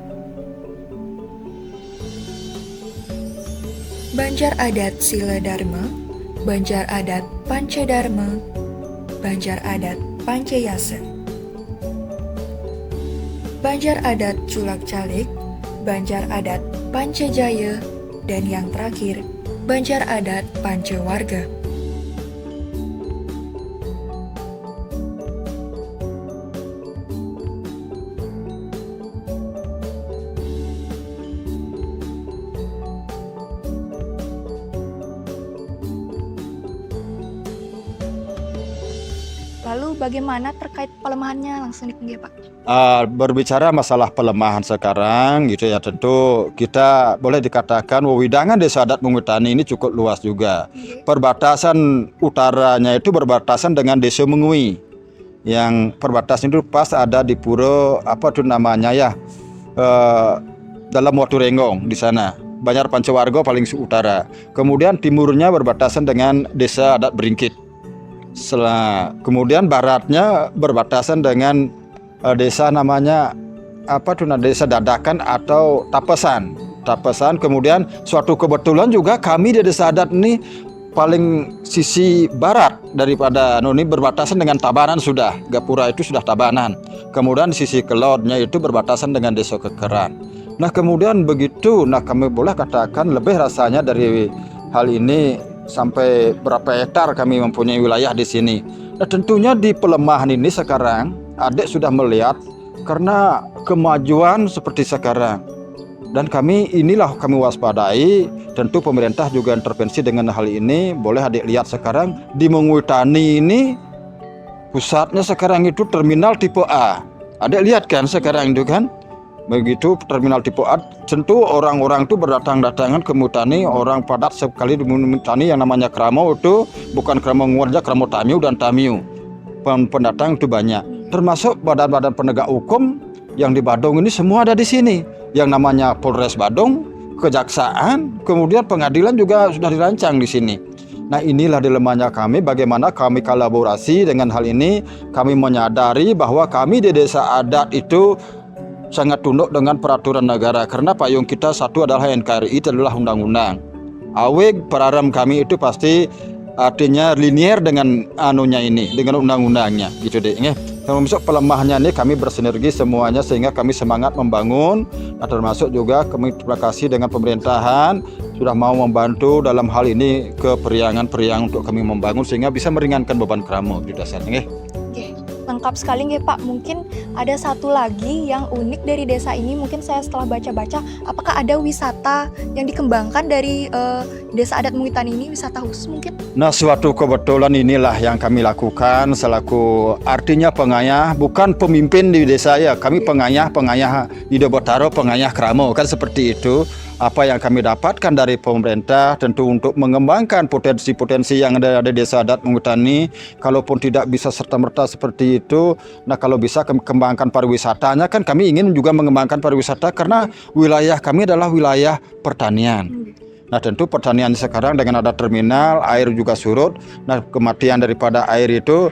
Banjar Adat Siladharma, Banjar Adat Pancedharma, Banjar Adat Panceyase, Banjar Adat Culak Calik, Banjar Adat Pancejaya, dan yang terakhir, Banjar Adat Pancewarga. Lalu bagaimana terkait pelemahannya, langsung dipanggil Pak? Berbicara masalah pelemahan sekarang gitu ya, tentu kita boleh dikatakan wewidangan Desa Adat Mengwitani ini cukup luas juga. Perbatasan utaranya itu berbatasan dengan Desa Mengwi. Yang perbatasan itu pas ada di pura apa tuh namanya ya, dalam Watu Renggong di sana. Banjar Pancewarga paling utara. Kemudian timurnya berbatasan dengan Desa Adat Beringkit. Kemudian baratnya berbatasan dengan desa namanya apa tuh, Desa Dadakan atau Tapesan. Kemudian suatu kebetulan juga kami di Desa Adat ini paling sisi barat daripada ini berbatasan dengan Tabanan sudah. Gapura itu sudah Tabanan. Kemudian sisi kelotnya itu berbatasan dengan Desa Kekeran. Nah kemudian begitu, kami boleh katakan lebih rasanya dari hal ini sampai berapa hektar kami mempunyai wilayah di sini. Nah tentunya di pelemahan ini sekarang adik sudah melihat karena kemajuan seperti sekarang. Dan kami waspadai, tentu pemerintah juga intervensi dengan hal ini. Boleh adik lihat sekarang di Mengwitani ini pusatnya sekarang itu terminal tipe A. Adik lihat kan sekarang itu kan. Begitu terminal tipe A, tentu orang-orang itu berdatang-datangan ke Mengwitani, orang padat sekali di Mengwitani yang namanya kramo itu bukan kramo Ngwarja, kramo Tamiu dan Tamiu. Pendatang itu banyak. Termasuk badan-badan penegak hukum yang di Badung ini semua ada di sini. Yang namanya Polres Badung, Kejaksaan, kemudian pengadilan juga sudah dirancang di sini. Nah inilah dilemanya kami, bagaimana kami kolaborasi dengan hal ini. Kami menyadari bahwa kami di Desa Adat itu sangat tunduk dengan peraturan negara, karena payung kita satu adalah NKRI, itu adalah undang-undang. Aweg peraram kami itu pasti artinya linier dengan dengan undang-undangnya gitu deh. Termasuk pelemahannya ini kami bersinergi semuanya sehingga kami semangat membangun. Termasuk juga kami terima kasih dengan pemerintahan sudah mau membantu dalam hal ini keperiangan untuk kami membangun sehingga bisa meringankan beban kramo di dasarnya. Lengkap sekali nggih Pak. Mungkin ada satu lagi yang unik dari desa ini, mungkin saya setelah baca-baca, apakah ada wisata yang dikembangkan dari Desa Adat Mengwitani ini, wisata khusus mungkin? Nah suatu kebetulan inilah yang kami lakukan selaku artinya pengayah, bukan pemimpin di desa ya, kami pengayah Ido Botaro, pengayah kramo kan seperti itu. apa yang kami dapatkan dari pemerintah tentu untuk mengembangkan potensi-potensi yang ada di Desa Adat Mengwitani. Kalaupun tidak bisa serta-merta seperti itu, nah kalau bisa kembangkan pariwisatanya, kan kami ingin juga mengembangkan pariwisata karena wilayah kami adalah wilayah pertanian. Nah tentu pertanian sekarang dengan ada terminal, air juga surut. Nah kematian daripada air itu,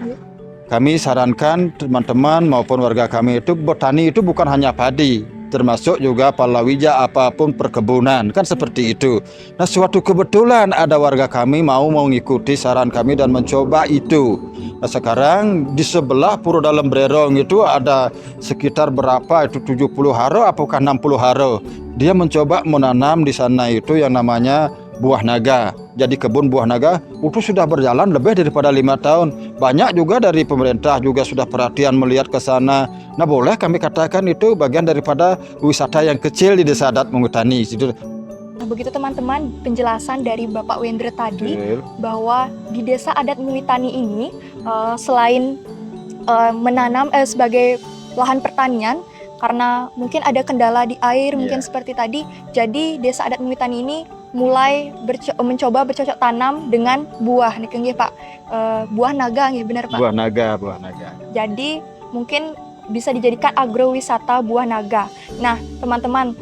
kami sarankan teman-teman maupun warga kami itu bertani itu bukan hanya padi, termasuk juga palawija, apapun perkebunan, kan seperti itu. Nah suatu kebetulan ada warga kami mau mengikuti saran kami dan mencoba itu. Nah sekarang di sebelah Pura Dalam Brerong itu ada sekitar berapa itu 70 haro apakah 60 haro. Dia mencoba menanam di sana itu yang namanya buah naga. Jadi kebun buah naga itu sudah berjalan lebih daripada 5 tahun. Banyak juga dari pemerintah juga sudah perhatian melihat ke sana. Nah boleh kami katakan itu bagian daripada wisata yang kecil di Desa Adat Mengwitani. Nah, begitu teman-teman penjelasan dari Bapak Wendre tadi bahwa di Desa Adat Mengwitani ini selain menanam sebagai lahan pertanian, karena mungkin ada kendala di air, mungkin seperti tadi. Jadi Desa Adat Mengwitani ini mulai mencoba bercocok tanam dengan buah nih nggih Pak. Buah naga nggih benar Pak. Buah naga. Jadi mungkin bisa dijadikan agrowisata buah naga. Nah, teman-teman,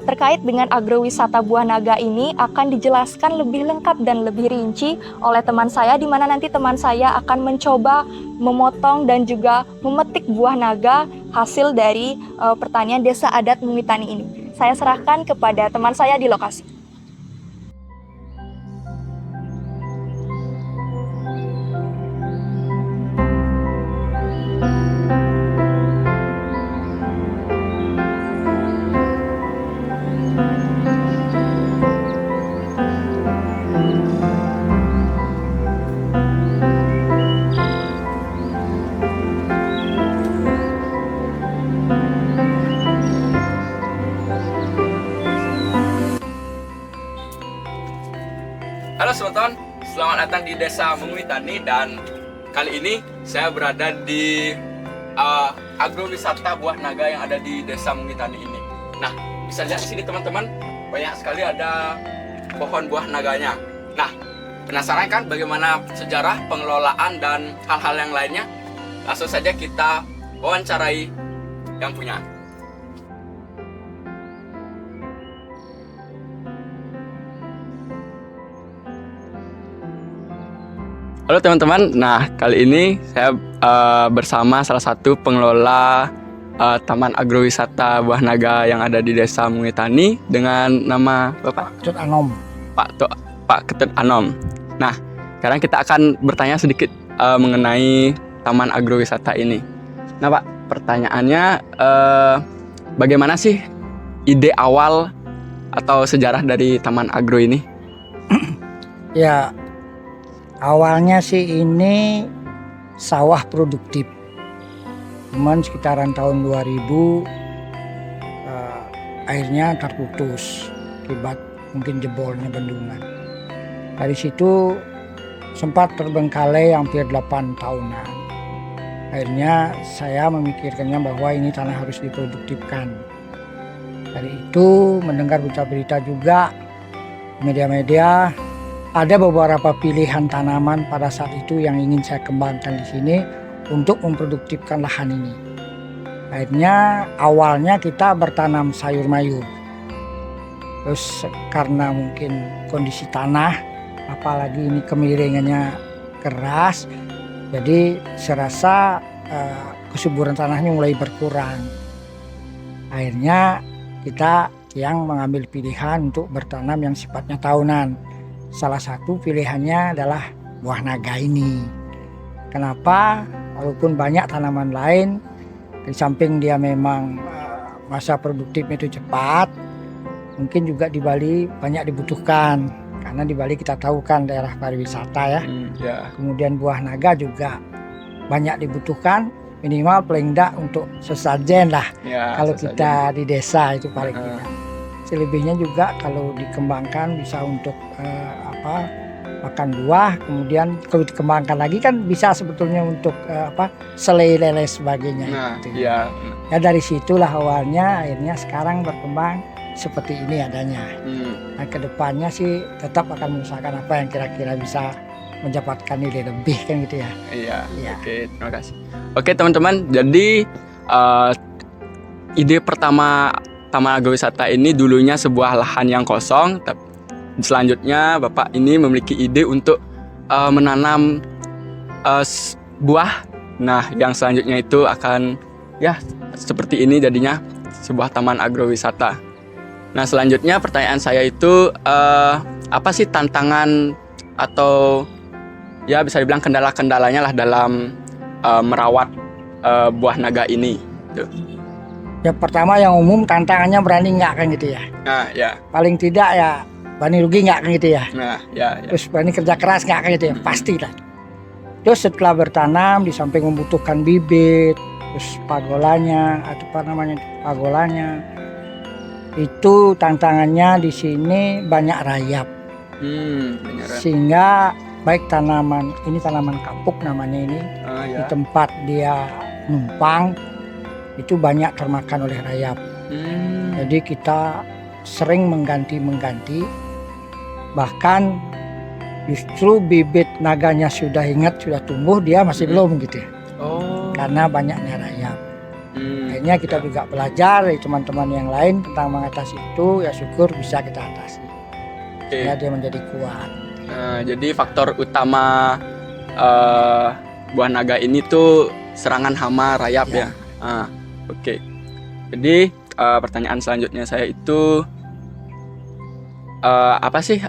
terkait dengan agrowisata buah naga ini akan dijelaskan lebih lengkap dan lebih rinci oleh teman saya, di mana nanti teman saya akan mencoba memotong dan juga memetik buah naga hasil dari pertanian Desa Adat Mengwitani ini. Saya serahkan kepada teman saya di lokasi. Halo teman-teman, selamat datang di Desa Mengwitani dan kali ini saya berada di agrowisata buah naga yang ada di Desa Mengwitani ini. Nah, bisa lihat di sini teman-teman, banyak sekali ada pohon buah naganya. Nah, penasaran kan bagaimana sejarah pengelolaan dan hal-hal yang lainnya? Langsung saja kita wawancarai yang punya. Halo teman-teman, nah kali ini saya bersama salah satu pengelola Taman Agrowisata Buah Naga yang ada di Desa Mengwitani dengan nama Bapak Ketut Anom. Pak Ketut Anom. Nah, sekarang kita akan bertanya sedikit mengenai Taman Agrowisata ini. Nah Pak, pertanyaannya bagaimana sih ide awal atau sejarah dari Taman Agro ini? Ya, awalnya sih ini sawah produktif. Cuman sekitaran tahun 2000 airnya terputus akibat mungkin jebolnya bendungan. Dari situ sempat terbengkalai hampir 8 tahunan. Akhirnya saya memikirkannya bahwa ini tanah harus diproduktifkan. Dari itu mendengar berita-berita juga media-media, ada beberapa pilihan tanaman pada saat itu yang ingin saya kembangkan di sini untuk memproduktifkan lahan ini. Akhirnya awalnya kita bertanam sayur mayur. Terus karena mungkin kondisi tanah, apalagi ini kemiringannya keras, jadi saya rasa kesuburan tanahnya mulai berkurang. Akhirnya kita yang mengambil pilihan untuk bertanam yang sifatnya tahunan. Salah satu pilihannya adalah buah naga ini. Kenapa? Walaupun banyak tanaman lain, di samping dia memang masa produktifnya itu cepat, mungkin juga di Bali banyak dibutuhkan. Karena di Bali kita tahu kan daerah pariwisata ya. Kemudian buah naga juga banyak dibutuhkan, minimal paling tidak untuk sesajen lah. Kalau kita di desa itu paling tidak. Selebihnya juga kalau dikembangkan bisa untuk makan buah, kemudian kalau dikembangkan lagi kan bisa sebetulnya untuk selai lele sebagainya. Nah, gitu. iya. Ya dari situlah awalnya, akhirnya sekarang berkembang seperti ini adanya. Nah kedepannya sih tetap akan mengusahakan apa yang kira-kira bisa mendapatkan nilai lebih kan gitu ya. Iya. Iya. Oke, terima kasih. Oke teman-teman, jadi ide pertama Taman Agrowisata ini dulunya sebuah lahan yang kosong. Selanjutnya Bapak ini memiliki ide untuk menanam buah. Nah, yang selanjutnya itu akan ya seperti ini jadinya sebuah taman agrowisata. Nah, selanjutnya pertanyaan saya itu apa sih tantangan atau ya bisa dibilang kendala-kendalanya lah dalam merawat buah naga ini? Tuh. Yang pertama yang umum tantangannya berani nggak kan gitu ya. Nah, ya. Paling tidak ya berani rugi nggak kan gitu ya. Nah, ya. Terus berani kerja keras nggak kan gitu ya, pasti lah. Terus setelah bertanam di samping membutuhkan bibit, terus pagolanya atau pagolanya itu tantangannya di sini banyak rayap. Beneran. Sehingga baik tanaman kapuk namanya ini di Ya. tempat dia numpang itu banyak termakan oleh rayap. Jadi kita sering mengganti. Bahkan justru bibit naganya sudah tumbuh, dia masih belum gitu ya. Oh. Karena banyaknya rayap. Akhirnya kita juga belajar dari teman-teman yang lain tentang mengatasi itu, ya syukur bisa kita atasi. Oke. Ya dia menjadi kuat. Nah, jadi faktor utama buah naga ini tuh serangan hama rayap ya. Oke. Jadi pertanyaan selanjutnya saya itu apa sih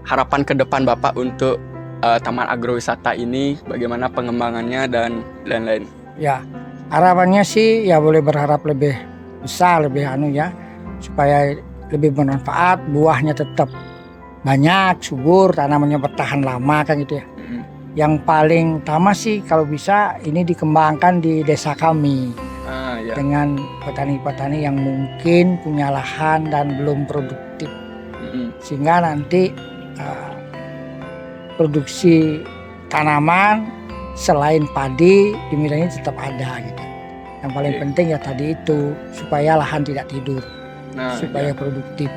harapan ke depan Bapak untuk Taman Agrowisata ini, bagaimana pengembangannya dan lain-lain? Ya, harapannya sih ya boleh berharap lebih besar, lebih supaya lebih bermanfaat, buahnya tetap banyak, subur, tanamannya bertahan lama kan gitu ya. Yang paling utama sih kalau bisa ini dikembangkan di desa kami Ya. dengan petani-petani yang mungkin punya lahan dan belum produktif, sehingga nanti produksi tanaman selain padi di Milan ini tetap ada gitu. Yang paling penting ya tadi itu supaya lahan tidak tidur, supaya produktif.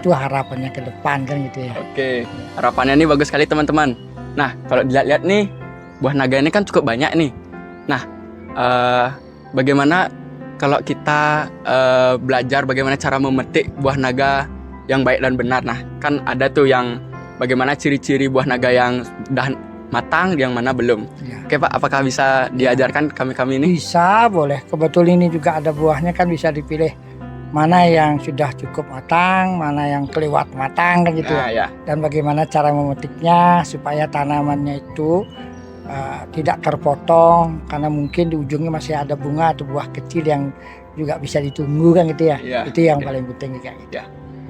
Itu harapannya ke depan kan gitu ya. Oke, harapannya ini bagus sekali teman-teman. Nah, kalau dilihat-lihat nih, buah naga ini kan cukup banyak nih. Nah, bagaimana kalau kita belajar bagaimana cara memetik buah naga yang baik dan benar? Nah, kan ada tuh yang bagaimana ciri-ciri buah naga yang udah matang, yang mana belum. Ya. Oke Pak, apakah bisa diajarkan kami ini? Bisa, boleh. Kebetulan ini juga ada buahnya kan bisa dipilih mana yang sudah cukup matang, mana yang kelewat matang kan gitu Ya. Dan bagaimana cara memetiknya supaya tanamannya itu tidak terpotong karena mungkin di ujungnya masih ada bunga atau buah kecil yang juga bisa ditunggu kan gitu ya. Ya. Itu yang paling penting kayak gitu.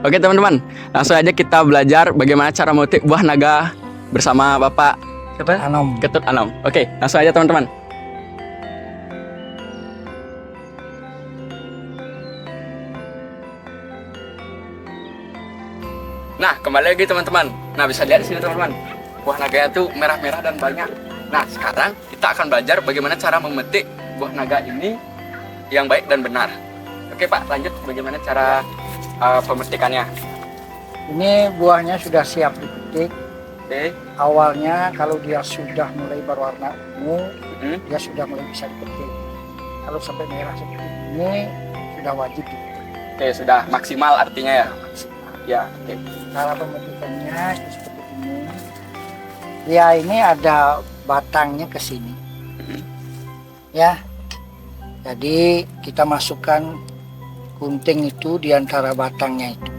Oke teman-teman, langsung aja kita belajar bagaimana cara memetik buah naga bersama Bapak Anom. Ketut Anom. Oke, langsung aja teman-teman. Nah, kembali lagi teman-teman. Nah, bisa lihat di sini teman-teman. Buah naganya tuh merah-merah dan banyak. Nah, sekarang kita akan belajar bagaimana cara memetik buah naga ini yang baik dan benar. Oke Pak, lanjut bagaimana cara pemetikannya. Ini buahnya sudah siap dipetik. Oke. Awalnya kalau dia sudah mulai berwarna ungu, Mm-mm. dia sudah mulai bisa dipetik. Kalau sampai merah seperti ini sudah wajib dipetik. Oke, sudah maksimal artinya ya. Ya, oke. Cara pemetikannya itu seperti ini. Dia ini ada batangnya ke sini. Ya. Jadi kita masukkan gunting itu di antara batangnya itu.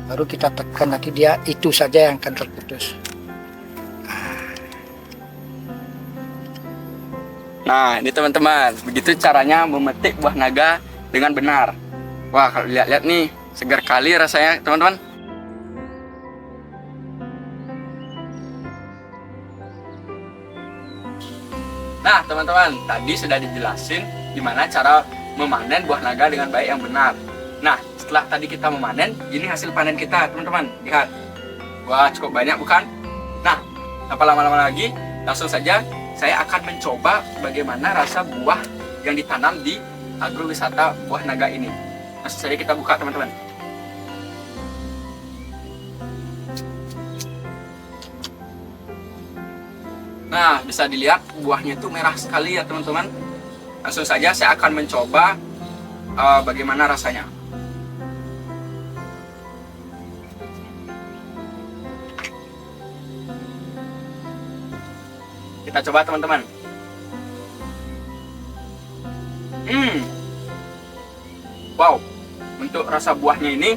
Baru kita tekan, nanti dia itu saja yang akan terputus. Nah, ini teman-teman, begitu caranya memetik buah naga dengan benar. Wah, kalau lihat-lihat nih, segar kali rasanya, teman-teman. Nah, teman-teman, tadi sudah dijelasin gimana cara memanen buah naga dengan baik yang benar. Nah, setelah tadi kita memanen, ini hasil panen kita, teman-teman. Lihat. Wah, cukup banyak bukan? Nah, tanpa lama-lama lagi, langsung saja saya akan mencoba bagaimana rasa buah yang ditanam di agrowisata Buah Naga ini. Langsung saja kita buka, teman-teman. Nah, bisa dilihat buahnya itu merah sekali ya, teman-teman. Langsung saja saya akan mencoba bagaimana rasanya. Kita coba, teman-teman. Wow, untuk rasa buahnya ini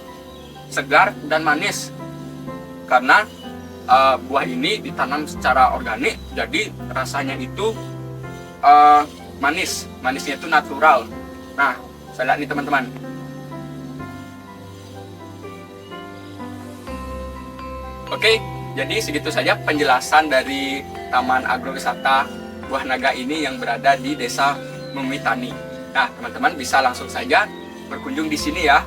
segar dan manis. Karena buah ini ditanam secara organik, jadi rasanya itu manis. Manisnya itu natural. Nah, saya lihat nih, teman-teman. Oke, jadi segitu saja penjelasan dari Taman Agrowisata Buah Naga ini yang berada di Desa Mengwitani. Nah, teman-teman bisa langsung saja berkunjung di sini ya.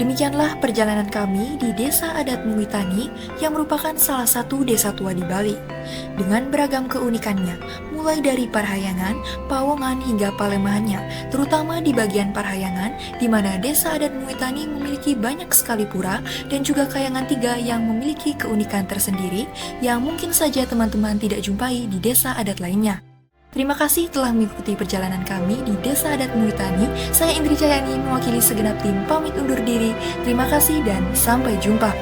Demikianlah perjalanan kami di Desa Adat Mengwitani yang merupakan salah satu desa tua di Bali. Dengan beragam keunikannya, mulai dari Parahyangan, Pawongan hingga Palemahannya, terutama di bagian Parahyangan, di mana Desa Adat Mengwitani memiliki banyak sekali pura dan juga kayangan tiga yang memiliki keunikan tersendiri yang mungkin saja teman-teman tidak jumpai di desa adat lainnya. Terima kasih telah mengikuti perjalanan kami di Desa Adat Mengwitani. Saya Indri Cahyani mewakili segenap tim pamit undur diri. Terima kasih dan sampai jumpa.